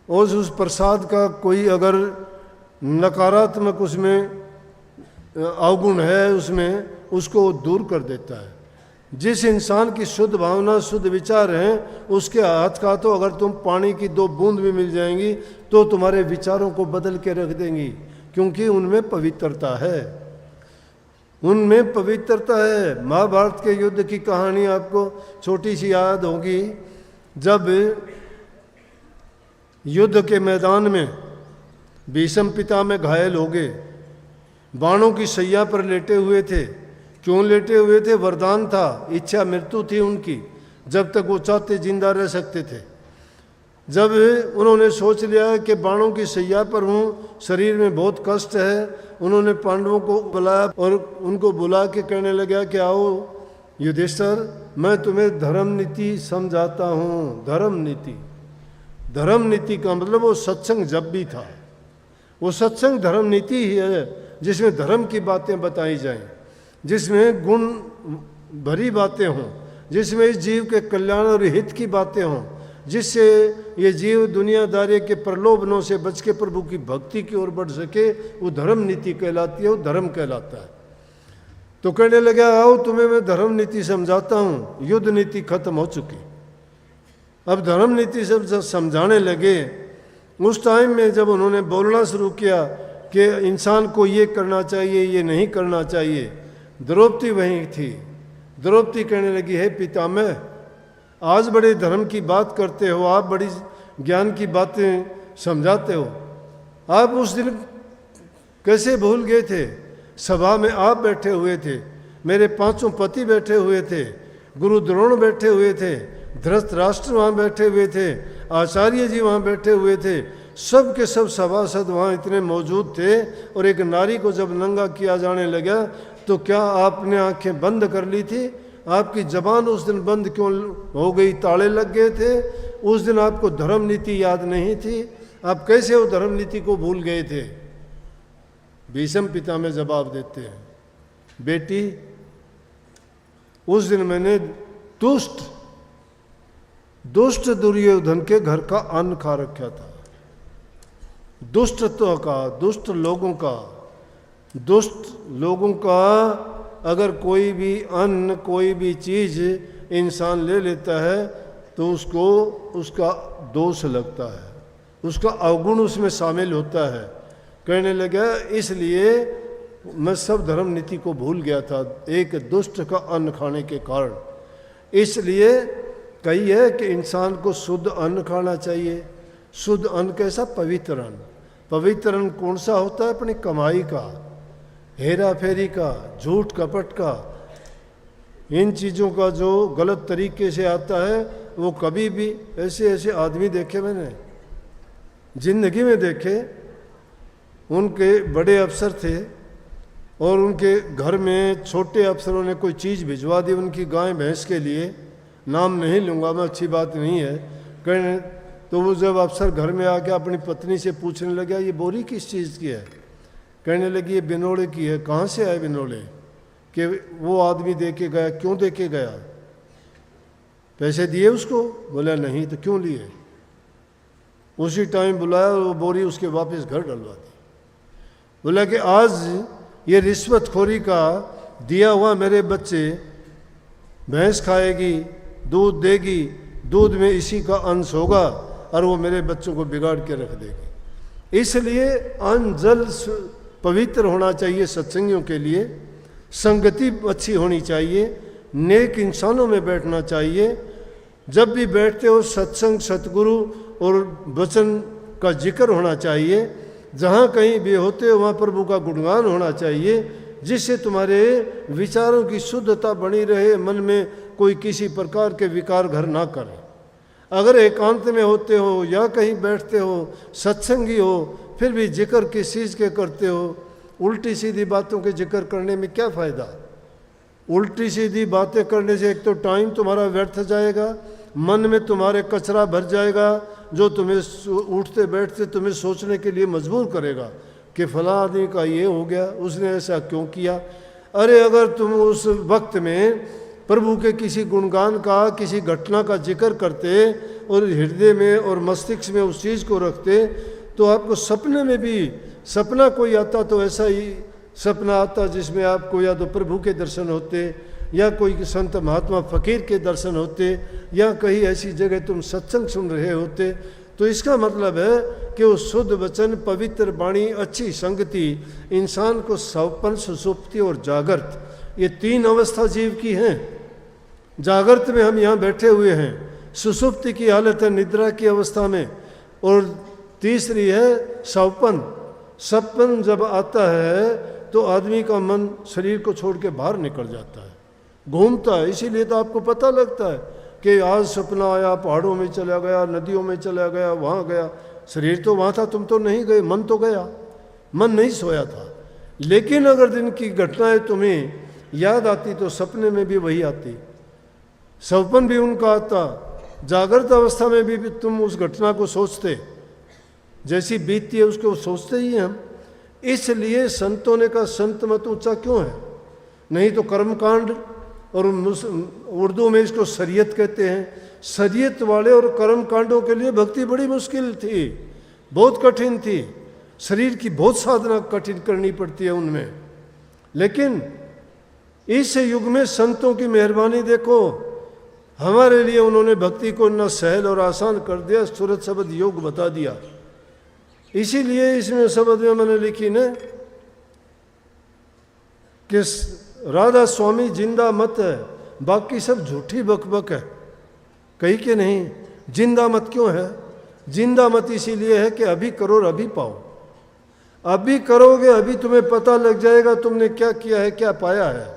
और उस प्रसाद का कोई अगर नकारात्मक उसमें अवगुण है उसमें, उसको दूर कर देता है। जिस इंसान की शुद्ध भावना, शुद्ध विचार हैं, उसके हाथ का तो अगर तुम पानी की 2 बूंद भी मिल जाएंगी तो तुम्हारे विचारों को बदल के रख देंगी, क्योंकि उनमें पवित्रता है। उनमें पवित्रता है। महाभारत के युद्ध की कहानी आपको छोटी सी याद होगी। जब युद्ध के मैदान में भीष्म पितामह घायल हो गए, बाणों की सैया पर लेटे हुए थे। क्यों लेटे हुए थे? वरदान था, इच्छा मृत्यु थी उनकी, जब तक वो चाहते जिंदा रह सकते थे। जब उन्होंने सोच लिया कि बाणों की सैया पर हूँ, शरीर में बहुत कष्ट है, उन्होंने पांडवों को बुलाया और उनको बुला के कहने लगा कि आओ युधिष्ठिर, मैं तुम्हें धर्म नीति समझाता हूँ। धर्म नीति, धर्म नीति का मतलब वो सत्संग जब भी था, वो सत्संग धर्म नीति ही है, जिसमें धर्म की बातें बताई जाएं, जिसमें गुण भरी बातें हों, जिसमें इस जीव के कल्याण और हित की बातें हों, जिससे ये जीव दुनियादारी के प्रलोभनों से बच के प्रभु की भक्ति की ओर बढ़ सके, वो धर्म नीति कहलाती है, वो धर्म कहलाता है। तो कहने लगा आओ तुम्हें मैं धर्म नीति समझाता हूँ। युद्ध नीति खत्म हो चुकी, अब धर्म नीति सब समझाने लगे। उस टाइम में जब उन्होंने बोलना शुरू किया कि इंसान को ये करना चाहिए, ये नहीं करना चाहिए, द्रौपदी वहीं थी। द्रौपदी कहने लगी है पितामह, आज बड़े धर्म की बात करते हो, आप बड़ी ज्ञान की बातें समझाते हो, आप उस दिन कैसे भूल गए थे? सभा में आप बैठे हुए थे, मेरे 5 पति बैठे हुए थे, गुरु द्रोण बैठे हुए थे, धृतराष्ट्र वहाँ बैठे हुए थे, आचार्य जी वहाँ बैठे हुए थे, सब के सब सभासद वहाँ इतने मौजूद थे। और एक नारी को जब नंगा किया जाने लगा तो क्या आपने आंखें बंद कर ली थी? आपकी जबान उस दिन बंद क्यों हो गई? ताले लग गए थे? उस दिन आपको धर्म नीति याद नहीं थी? आप कैसे वो धर्म नीति को भूल गए थे? भीष्म पितामह जवाब देते हैं, बेटी उस दिन मैंने दुष्ट दुर्योधन के घर का अन्न खा रखा था। दुष्टत्व का, दुष्ट लोगों का अगर कोई भी अन्न, कोई भी चीज़ इंसान ले लेता है तो उसको उसका दोष लगता है, उसका अवगुण उसमें शामिल होता है। कहने लगा इसलिए मैं सब धर्म नीति को भूल गया था एक दुष्ट का अन्न खाने के कारण। इसलिए कही है कि इंसान को शुद्ध अन्न खाना चाहिए। शुद्ध अन्न कैसा? पवित्र अन्न। पवित्र अन्न कौन सा होता है? अपनी कमाई का, हेरा फेरी का, झूठ कपट का, इन चीज़ों का जो गलत तरीके से आता है वो कभी भी ऐसे आदमी देखे मैंने जिंदगी में देखे। उनके बड़े अफसर थे और उनके घर में छोटे अफसरों ने कोई चीज़ भिजवा दी उनकी गाय भैंस के लिए, नाम नहीं लूँगा मैं, अच्छी बात नहीं है कहने। तो वो जब अफसर घर में आके अपनी पत्नी से पूछने लगा ये बोरी किस चीज़ की है? कहने लगी ये बिनोले की है। कहाँ से आए बिनोले? कि वो आदमी दे के गया। क्यों दे के गया? पैसे दिए उसको? बोला नहीं। तो क्यों लिए? उसी टाइम बुलाया और वो बोरी उसके वापस घर डलवा दी। बोला कि आज ये रिश्वतखोरी का दिया हुआ मेरे बच्चे, भैंस खाएगी, दूध देगी, दूध में इसी का अंश होगा और वो मेरे बच्चों को बिगाड़ के रख देगी। इसलिए अन्न जल पवित्र होना चाहिए सत्संगियों के लिए, संगति अच्छी होनी चाहिए, नेक इंसानों में बैठना चाहिए। जब भी बैठते हो सत्संग, सतगुरु और वचन का जिक्र होना चाहिए। जहाँ कहीं भी होते हो वहाँ प्रभु का गुणगान होना चाहिए, जिससे तुम्हारे विचारों की शुद्धता बनी रहे, मन में कोई किसी प्रकार के विकार घर ना करे। अगर एकांत में होते हो या कहीं बैठते हो, सत्संगी हो, फिर भी जिक्र किस चीज़ के करते हो? उल्टी सीधी बातों के जिक्र करने में क्या फ़ायदा? उल्टी सीधी बातें करने से एक तो टाइम तुम्हारा व्यर्थ जाएगा, मन में तुम्हारे कचरा भर जाएगा, जो तुम्हें उठते बैठते तुम्हें सोचने के लिए मजबूर करेगा कि फला आदमी का ये हो गया, उसने ऐसा क्यों किया। अरे अगर तुम उस वक्त में प्रभु के किसी गुणगान का, किसी घटना का जिक्र करते और हृदय में और मस्तिष्क में उस चीज़ को रखते, तो आपको सपने में भी सपना कोई आता तो ऐसा ही सपना आता जिसमें आपको या तो प्रभु के दर्शन होते, या कोई संत महात्मा फकीर के दर्शन होते, या कहीं ऐसी जगह तुम सत्संग सुन रहे होते। तो इसका मतलब है कि वो शुद्ध वचन, पवित्र वाणी, अच्छी संगति इंसान को सौपन, सुसुप्ति और जागृत, ये तीन अवस्था जीव की हैं। जागृत में हम यहाँ बैठे हुए हैं, सुसुप्ति की हालत है निद्रा की अवस्था में, और तीसरी है सौपन। सपन जब आता है तो आदमी का मन शरीर को छोड़ के बाहर निकल जाता है, घूमता है। इसीलिए तो आपको पता लगता है कि आज सपना आया, पहाड़ों में चला गया, नदियों में चला गया, वहाँ गया। शरीर तो वहाँ था, तुम तो नहीं गए, मन तो गया, मन नहीं सोया था। लेकिन अगर दिन की घटनाएं तुम्हें याद आती तो सपने में भी वही आती, सपन भी उनका आता, जागृत अवस्था में भी तुम उस घटना को सोचते, जैसी बीतती है उसको सोचते ही हम। इसलिए संतों ने कहा संत मत ऊंचा क्यों है? नहीं तो कर्मकांड, और उर्दू में इसको शरीयत कहते हैं। शरीयत वाले और कर्मकांडों के लिए भक्ति बड़ी मुश्किल थी, बहुत कठिन थी, शरीर की बहुत साधना कठिन करनी पड़ती है उनमें। लेकिन इस युग में संतों की मेहरबानी देखो, हमारे लिए उन्होंने भक्ति को न सहल और आसान कर दिया, सूरत शब्द योग बता दिया। इसीलिए इसमें शब्द में मैंने लिखी न कि राधा स्वामी जिंदा मत है, बाकी सब झूठी बकबक है। कही कि नहीं, जिंदा मत क्यों है? जिंदा मत इसीलिए है कि अभी करो और अभी पाओ। अभी करोगे अभी तुम्हें पता लग जाएगा तुमने क्या किया है, क्या पाया है।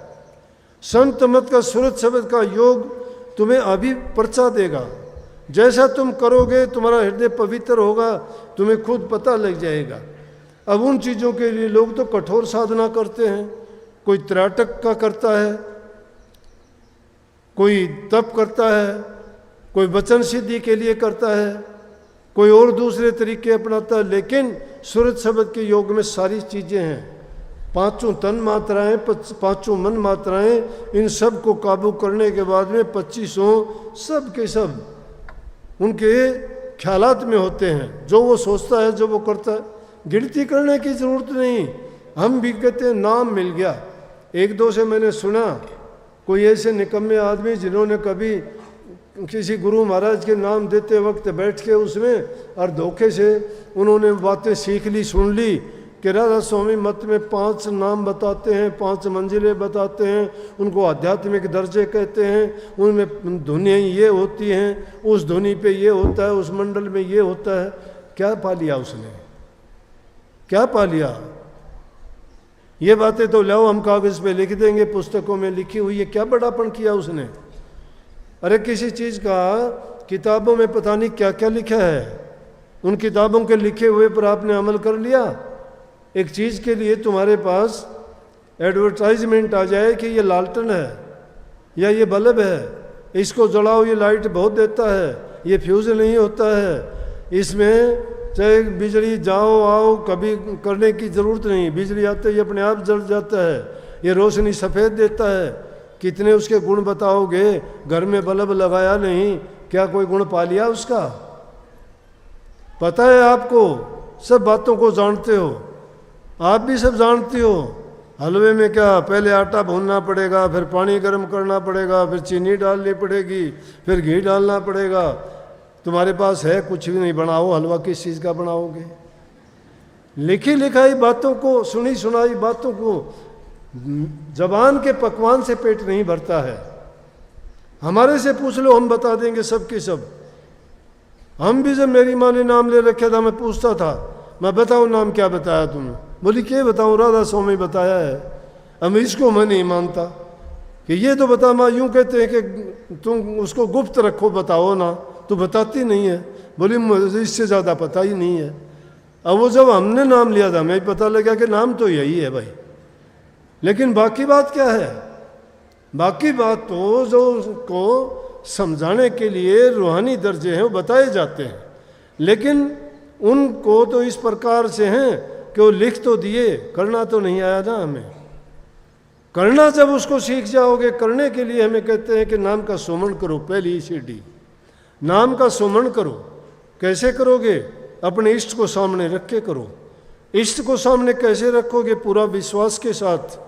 संत मत का सूरत शब्द का योग तुम्हें अभी पर्चा देगा। जैसा तुम करोगे तुम्हारा हृदय पवित्र होगा, तुम्हें खुद पता लग जाएगा। अब उन चीज़ों के लिए लोग तो कठोर साधना करते हैं, कोई त्राटक का करता है, कोई तप करता है, कोई वचन सिद्धि के लिए करता है, कोई और दूसरे तरीके अपनाता है। लेकिन सूरत शब्द के योग में सारी चीज़ें हैं, पांचों तन मात्राएं, पांचों मन मात्राएं, इन सब को काबू करने के बाद में 25 सब के सब उनके ख्यालात में होते हैं। जो वो सोचता है, जो वो करता है, गिनती करने की ज़रूरत नहीं। हम भी कहते हैं नाम मिल गया। एक दो से मैंने सुना कोई ऐसे निकम्मे आदमी जिन्होंने कभी किसी गुरु महाराज के नाम देते वक्त बैठ के उसमें और धोखे से उन्होंने बातें सीख ली, सुन ली कि राधा स्वामी मत में 5 नाम बताते हैं, 5 मंजिलें बताते हैं, उनको आध्यात्मिक दर्जे कहते हैं, उनमें धुनियाँ ये होती हैं, उस धुनी पे ये होता है, उस मंडल में ये होता है। क्या पा लिया उसने? क्या पा लिया? ये बातें तो लाओ हम कागज़ पे लिख देंगे, पुस्तकों में लिखी हुई है, क्या बड़ापन किया उसने? अरे किसी चीज़ का किताबों में पता नहीं क्या क्या लिखा है, उन किताबों के लिखे हुए पर आपने अमल कर लिया। एक चीज़ के लिए तुम्हारे पास एडवर्टाइजमेंट आ जाए कि ये लालटन है या ये बल्ब है, इसको जलाओ ये लाइट बहुत देता है, ये फ्यूज़ नहीं होता है, इसमें चाहे बिजली जाओ आओ कभी करने की ज़रूरत नहीं, बिजली आते ही अपने आप जल जाता है, ये रोशनी सफ़ेद देता है। कितने उसके गुण बताओगे? घर में बल्ब लगाया नहीं, क्या कोई गुण पा लिया उसका? पता है आपको, सब बातों को जानते हो, आप भी सब जानती हो। हलवे में क्या, पहले आटा भूनना पड़ेगा, फिर पानी गर्म करना पड़ेगा, फिर चीनी डालनी पड़ेगी, फिर घी डालना पड़ेगा। तुम्हारे पास है कुछ भी नहीं, बनाओ हलवा किस चीज़ का बनाओगे? लिखी लिखाई बातों को, सुनी सुनाई बातों को, जबान के पकवान से पेट नहीं भरता है। हमारे से पूछ लो, हम बता देंगे सब के सब। हम भी जब मेरी माँ ने नाम ले रखा था, मैं पूछता था, मैं बताओ नाम क्या बताया तुमने? बोली क्या बताऊँ, राधा स्वामी बताया है। अब इसको मैं नहीं मानता कि ये तो बता। माँ यूँ कहते हैं कि तुम उसको गुप्त रखो, बताओ ना, तो बताती नहीं है। बोली मुझे इससे ज़्यादा पता ही नहीं है। अब वो जब हमने नाम लिया था, मैं पता लगा कि नाम तो यही है भाई, लेकिन बाकी बात क्या है? बाकी बात तो जो को समझाने के लिए रूहानी दर्जे हैं वो बताए जाते हैं, लेकिन उनको तो इस प्रकार से हैं कि वो लिख तो दिए, करना तो नहीं आया ना हमें। करना जब उसको सीख जाओगे, करने के लिए हमें कहते हैं कि नाम का सुमरण करो। पहली सीढ़ी नाम का सुमरण करो। कैसे करोगे? अपने इष्ट को सामने रख के करो। इष्ट को सामने कैसे रखोगे? पूरा विश्वास के साथ,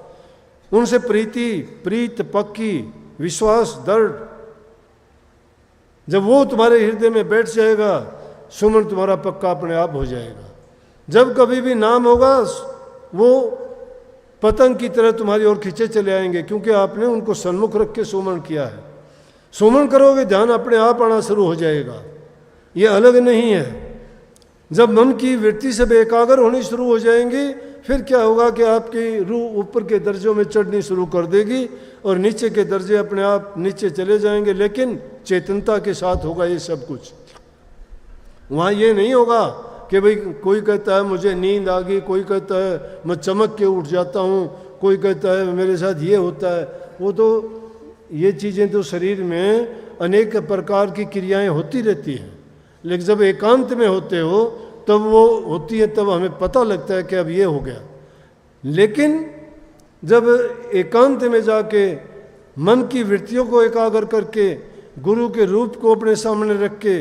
उनसे प्रीत पक्की, विश्वास दृढ़। जब वो तुम्हारे हृदय में बैठ जाएगा, सुमन तुम्हारा पक्का अपने आप हो जाएगा। जब कभी भी नाम होगा, वो पतंग की तरह तुम्हारी ओर खींचे चले आएंगे, क्योंकि आपने उनको सन्मुख रख के सुमन किया है। सुमन करोगे, ध्यान अपने आप आना शुरू हो जाएगा, ये अलग नहीं है। जब मन की वृत्ति सब एकाग्र होनी शुरू हो जाएंगी, फिर क्या होगा कि आपकी रूह ऊपर के दर्जों में चढ़नी शुरू कर देगी और नीचे के दर्जे अपने आप नीचे चले जाएंगे, लेकिन चेतनता के साथ होगा ये सब कुछ। वहाँ ये नहीं होगा कि भाई कोई कहता है मुझे नींद आ गई, कोई कहता है मैं चमक के उठ जाता हूँ, कोई कहता है मेरे साथ ये होता है। वो तो ये चीज़ें तो शरीर में अनेक प्रकार की क्रियाएं होती रहती हैं, लेकिन जब एकांत में होते हो तब वो होती है, तब हमें पता लगता है कि अब ये हो गया। लेकिन जब एकांत में जाके मन की वृत्तियों को एकाग्र करके, गुरु के रूप को अपने सामने रख के,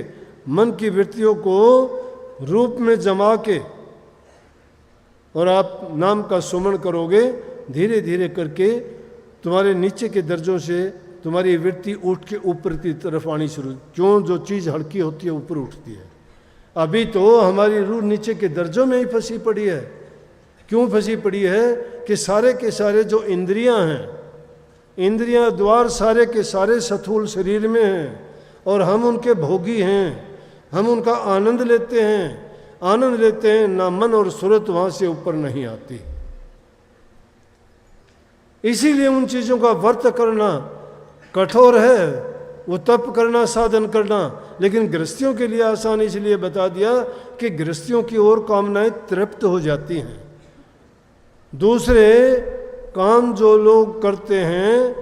मन की वृत्तियों को रूप में जमा के और आप नाम का सुमरण करोगे, धीरे धीरे करके तुम्हारे नीचे के दर्जों से तुम्हारी वृत्ति उठ के ऊपर की तरफ आनी शुरू। क्यों? जो चीज़ हल्की होती है ऊपर उठती है। अभी तो हमारी रूह नीचे के दर्जों में ही फंसी पड़ी है। क्यों फंसी पड़ी है? कि सारे के सारे जो इंद्रियां हैं, इंद्रियां द्वार सारे के सारे स्थूल शरीर में हैं और हम उनके भोगी हैं, हम उनका आनंद लेते हैं, आनंद लेते हैं ना। मन और सूरत वहाँ से ऊपर नहीं आती। इसीलिए उन चीज़ों का व्रत करना कठोर है, वो तप करना, साधन करना, लेकिन गृहस्थियों के लिए आसान इसलिए बता दिया कि गृहस्थियों की ओर कामनाएं तृप्त हो जाती हैं। दूसरे काम जो लोग करते हैं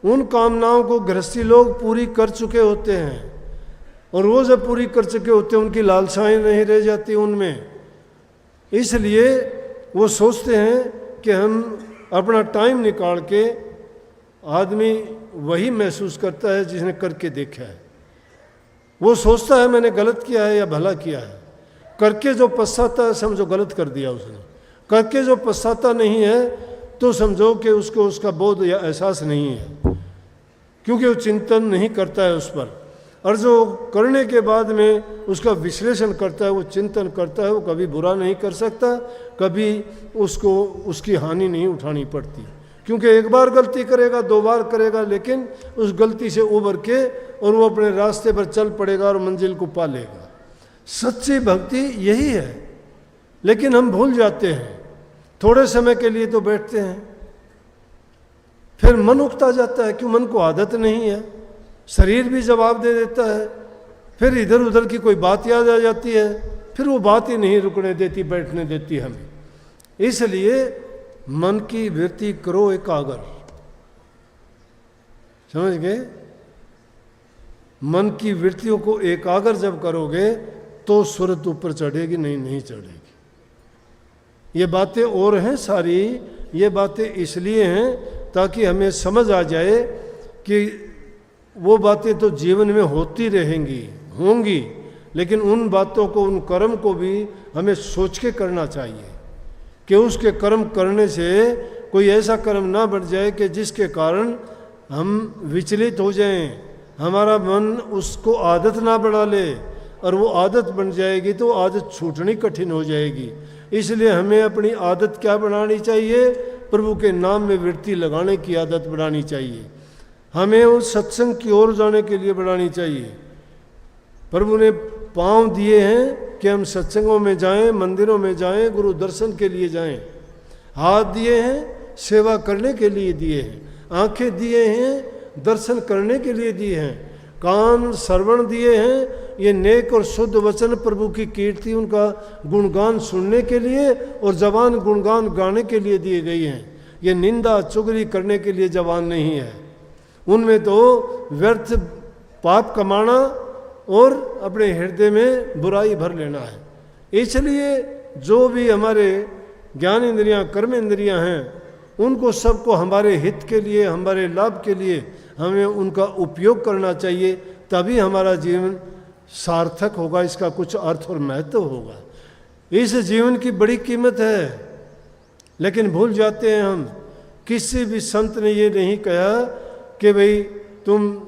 उन कामनाओं को गृहस्थी लोग पूरी कर चुके होते हैं, और वो जब पूरी कर चुके होते हैं उनकी लालसाएं नहीं रह जाती उनमें। इसलिए वो सोचते हैं कि हम अपना टाइम निकाल के, आदमी वही महसूस करता है जिसने करके देखा है। वो सोचता है मैंने गलत किया है या भला किया है। करके जो पछताता है समझो गलत कर दिया उसने। करके जो पछताता नहीं है तो समझो कि उसको उसका बोध या एहसास नहीं है, क्योंकि वो चिंतन नहीं करता है उस पर। और जो करने के बाद में उसका विश्लेषण करता है, वो चिंतन करता है, वो कभी बुरा नहीं कर सकता, कभी उसको उसकी हानि नहीं उठानी पड़ती। क्योंकि एक बार गलती करेगा, दो बार करेगा, लेकिन उस गलती से उबर के और वो अपने रास्ते पर चल पड़ेगा और मंजिल को पा लेगा। सच्ची भक्ति यही है। लेकिन हम भूल जाते हैं, थोड़े समय के लिए तो बैठते हैं, फिर मन उकता जाता है। क्यों? मन को आदत नहीं है, शरीर भी जवाब दे देता है, फिर इधर उधर की कोई बात याद आ जाती है, फिर वो बात ही नहीं रुकने देती, बैठने देती हमें। इसलिए मन की वृत्ति करो एकाग्र। समझ गए? मन की वृत्तियों को एकाग्र जब करोगे तो सुरत ऊपर चढ़ेगी, नहीं चढ़ेगी। ये बातें और हैं सारी, ये बातें इसलिए हैं ताकि हमें समझ आ जाए कि वो बातें तो जीवन में होती रहेंगी, होंगी, लेकिन उन बातों को, उन कर्म को भी हमें सोच के करना चाहिए कि उसके कर्म करने से कोई ऐसा कर्म ना बढ़ जाए कि जिसके कारण हम विचलित हो जाएं, हमारा मन उसको आदत ना बढ़ा ले, और वो आदत बन जाएगी तो आदत छूटनी कठिन हो जाएगी। इसलिए हमें अपनी आदत क्या बनानी चाहिए? प्रभु के नाम में वृत्ति लगाने की आदत बढ़ानी चाहिए। हमें उस सत्संग की ओर जाने के लिए बढ़ानी चाहिए। प्रभु ने पांव दिए हैं कि हम सत्संगों में जाएं, मंदिरों में जाएं, गुरु दर्शन के लिए जाएं। हाथ दिए हैं, सेवा करने के लिए दिए हैं। आंखें दिए हैं, दर्शन करने के लिए दिए हैं। कान श्रवण दिए हैं, ये नेक और शुद्ध वचन प्रभु की कीर्ति, उनका गुणगान सुनने के लिए, और जबान गुणगान गाने के लिए दिए गई हैं। ये निंदा चुगली करने के लिए जबान नहीं है। उनमें तो व्यर्थ पाप कमाना और अपने हृदय में बुराई भर लेना है। इसलिए जो भी हमारे ज्ञान इंद्रियां, कर्म इंद्रियां हैं, उनको सबको हमारे हित के लिए, हमारे लाभ के लिए हमें उनका उपयोग करना चाहिए, तभी हमारा जीवन सार्थक होगा, इसका कुछ अर्थ और महत्व होगा। इस जीवन की बड़ी कीमत है, लेकिन भूल जाते हैं हम। किसी भी संत ने ये नहीं कहा कि भाई तुम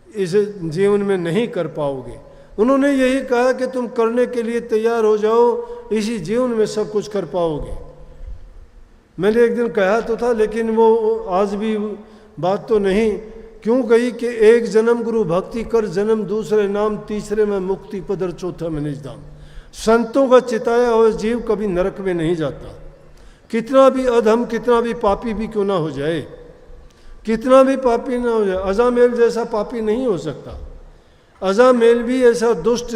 इस जीवन में नहीं कर पाओगे। उन्होंने यही कहा कि तुम करने के लिए तैयार हो जाओ, इसी जीवन में सब कुछ कर पाओगे। मैंने एक दिन कहा तो था, लेकिन वो आज भी बात तो नहीं क्यों कही कि एक जन्म गुरु भक्ति कर, जन्म दूसरे नाम, तीसरे में मुक्ति पदर, चौथा में निज धाम। संतों का चिताया हुआ जीव कभी नरक में नहीं जाता। कितना भी अधम, कितना भी पापी भी क्यों ना हो जाए, कितना भी पापी ना हो जाए, अजामेल जैसा पापी नहीं हो सकता। अजामेल भी ऐसा दुष्ट,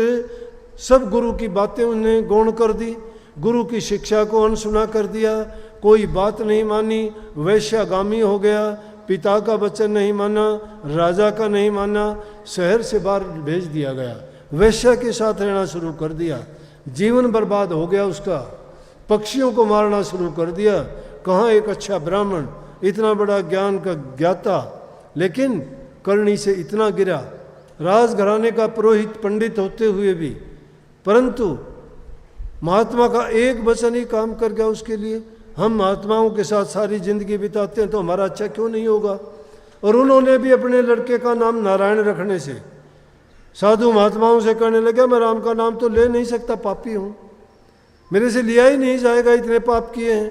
सब गुरु की बातें उन्हें गौण कर दी, गुरु की शिक्षा को अनसुना कर दिया, कोई बात नहीं मानी, वैश्यागामी हो गया, पिता का वचन नहीं माना, राजा का नहीं माना, शहर से बाहर भेज दिया गया, वैश्या के साथ रहना शुरू कर दिया, जीवन बर्बाद हो गया उसका, पक्षियों को मारना शुरू कर दिया। कहाँ एक अच्छा ब्राह्मण, इतना बड़ा ज्ञान का ज्ञाता, लेकिन करनी से इतना गिरा, राजघराने का पुरोहित पंडित होते हुए भी, परंतु महात्मा का एक वचन ही काम कर गया उसके लिए। हम महात्माओं के साथ सारी जिंदगी बिताते हैं तो हमारा अच्छा क्यों नहीं होगा? और उन्होंने भी अपने लड़के का नाम नारायण रखने से साधु महात्माओं से कहने लगे, मैं राम का नाम तो ले नहीं सकता, पापी हूँ, मेरे से लिया ही नहीं जाएगा, इतने पाप किए हैं।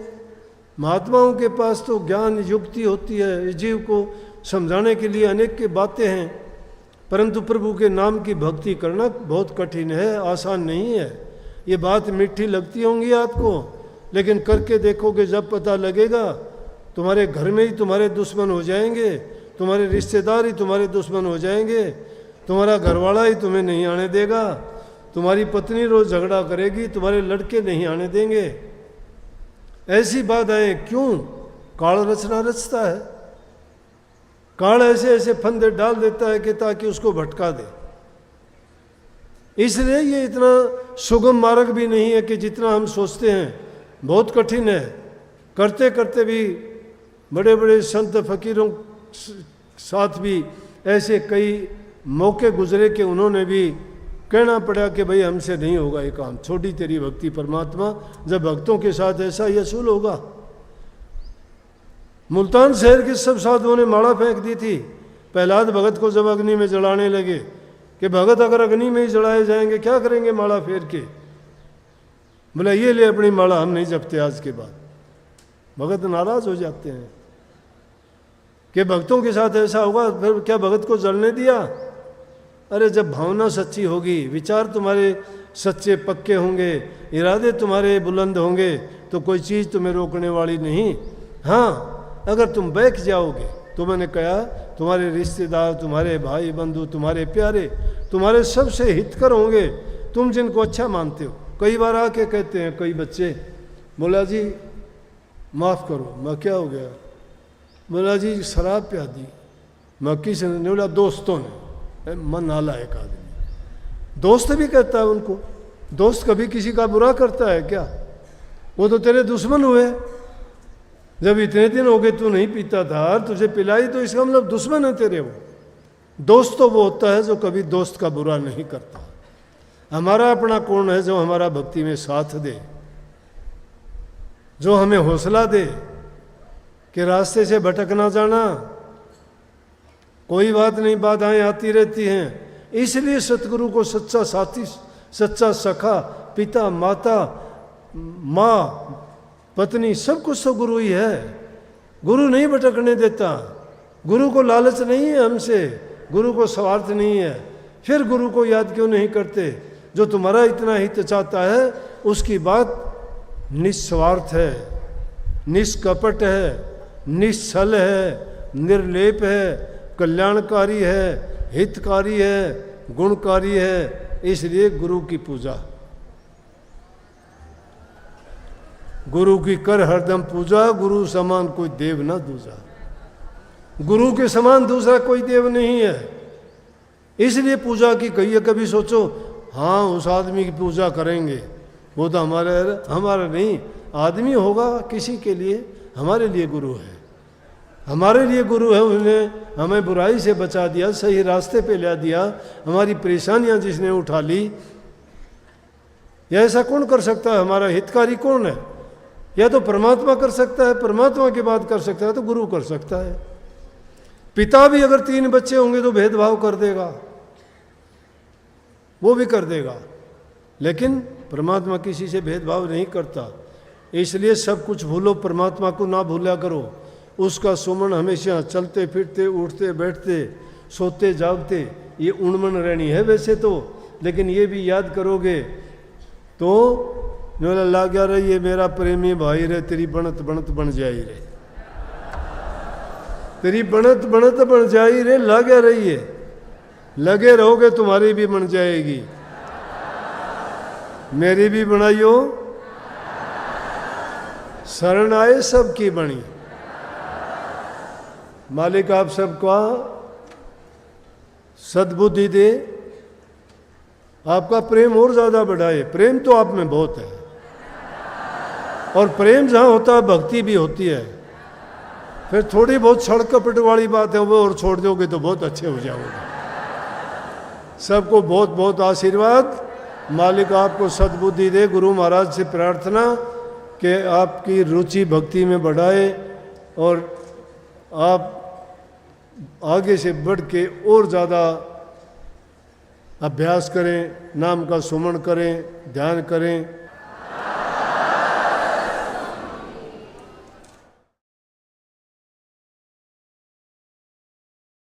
महात्माओं के पास तो ज्ञान युक्ति होती है, इस जीव को समझाने के लिए अनेक की बातें हैं, परंतु प्रभु के नाम की भक्ति करना बहुत कठिन है, आसान नहीं है। ये बात मीठी लगती होंगी आपको, लेकिन करके देखोगे जब पता लगेगा। तुम्हारे घर में ही तुम्हारे दुश्मन हो जाएंगे, तुम्हारे रिश्तेदार ही तुम्हारे दुश्मन हो जाएंगे, तुम्हारा घरवाला ही तुम्हें नहीं आने देगा, तुम्हारी पत्नी रोज झगड़ा करेगी, तुम्हारे लड़के नहीं आने देंगे। ऐसी बाधाएं क्यों? काल रचना रचता है, काल ऐसे ऐसे फंदे डाल देता है कि ताकि उसको भटका दे। इसलिए ये इतना सुगम मार्ग भी नहीं है कि जितना हम सोचते हैं, बहुत कठिन है। करते करते भी बड़े बड़े संत फकीरों साथ भी ऐसे कई मौके गुजरे कि उन्होंने भी कहना पड़ा कि भाई हमसे नहीं होगा ये काम, छोटी तेरी भक्ति परमात्मा, जब भक्तों के साथ ऐसा ही असूल होगा। मुल्तान शहर के सब साधुओं ने माला फेंक दी थी प्रहलाद भगत को जब अग्नि में जलाने लगे कि भगत अगर अग्नि में ही जलाए जाएंगे क्या करेंगे माला फेर के? बोला ये ले अपनी माला, हम नहीं जपते आज के बाद। भगत नाराज हो जाते हैं कि भक्तों के साथ ऐसा होगा, फिर क्या भगत को जलने दिया? अरे जब भावना सच्ची होगी, विचार तुम्हारे सच्चे पक्के होंगे, इरादे तुम्हारे बुलंद होंगे, तो कोई चीज़ तुम्हें रोकने वाली नहीं। हाँ, अगर तुम बैठ जाओगे तो मैंने कहा तुम्हारे रिश्तेदार, तुम्हारे भाई बंधु, तुम्हारे प्यारे, तुम्हारे सबसे हितकर होंगे, तुम जिनको अच्छा मानते हो। कई बार आके कहते हैं कई बच्चे, बोला जी माफ़ करो, मैं क्या हो गया? बोला जी शराब पिया दी। मैं किसी ने बोला दोस्तों ने, मन नाला एक आदमी दोस्त भी कहता है उनको। दोस्त कभी किसी का बुरा करता है क्या? वो तो तेरे दुश्मन हुए। जब इतने दिन हो गए तू नहीं पीता था, तुझे पिलाई, तो इसका मतलब दुश्मन है तेरे वो। दोस्त तो वो होता है जो कभी दोस्त का बुरा नहीं करता। हमारा अपना कौन है जो हमारा भक्ति में साथ दे, जो हमें हौसला दे कि रास्ते से भटक ना जाना, कोई बात नहीं, बाधाएं आती रहती हैं। इसलिए सतगुरु को सच्चा साथी, सच्चा सखा, पिता, माता, माँ, पत्नी, सब कुछ तो गुरु ही है। गुरु नहीं भटकने देता, गुरु को लालच नहीं है हमसे, गुरु को स्वार्थ नहीं है। फिर गुरु को याद क्यों नहीं करते? जो तुम्हारा इतना हित चाहता है उसकी बात निस्वार्थ है, निष्कपट है, निश्चल है, निर्लेप है, कल्याणकारी है, हितकारी है, गुणकारी है। इसलिए गुरु की पूजा, गुरु की कर हरदम पूजा, गुरु समान कोई देव ना दूजा। गुरु के समान दूसरा कोई देव नहीं है, इसलिए पूजा की कही है। कभी सोचो हाँ उस आदमी की पूजा करेंगे, वो तो हमारा नहीं, आदमी होगा किसी के लिए, हमारे लिए गुरु है। हमारे लिए गुरु है, उसने हमें बुराई से बचा दिया, सही रास्ते पे ला दिया, हमारी परेशानियां जिसने उठा ली। या ऐसा कौन कर सकता है? हमारा हितकारी कौन है? या तो परमात्मा कर सकता है, परमात्मा की बात कर सकता है तो गुरु कर सकता है। पिता भी अगर 3 बच्चे होंगे तो भेदभाव कर देगा, वो भी कर देगा, लेकिन परमात्मा किसी से भेदभाव नहीं करता। इसलिए सब कुछ भूलो, परमात्मा को ना भूला करो। उसका सुमन हमेशा चलते फिरते, उठते बैठते, सोते जागते, ये उन्मन रहनी है वैसे तो, लेकिन ये भी याद करोगे तो जो लग गया रही ये मेरा प्रेमी भाई रे, तेरी बनत बनत बन जाई रे, तेरी बनत बनत बन जाई रे, लगे रही है, लगे रहोगे तुम्हारी भी बन जाएगी, मेरी भी बनाइयो, शरण आए सबकी बनी। मालिक आप सबका सद्बुद्धि दे, आपका प्रेम और ज्यादा बढ़ाए। प्रेम तो आप में बहुत है, और प्रेम जहां होता है भक्ति भी होती है। फिर थोड़ी बहुत छड़ कपट वाली बात है वो और छोड़ दोगे तो बहुत अच्छे हो जाओगे। सबको बहुत बहुत आशीर्वाद। मालिक आपको सद्बुद्धि दे। गुरु महाराज से प्रार्थना कि आपकी रुचि भक्ति में बढ़ाए और आप आगे से बढ़ के और ज़्यादा अभ्यास करें, नाम का सुमन करें, ध्यान करें।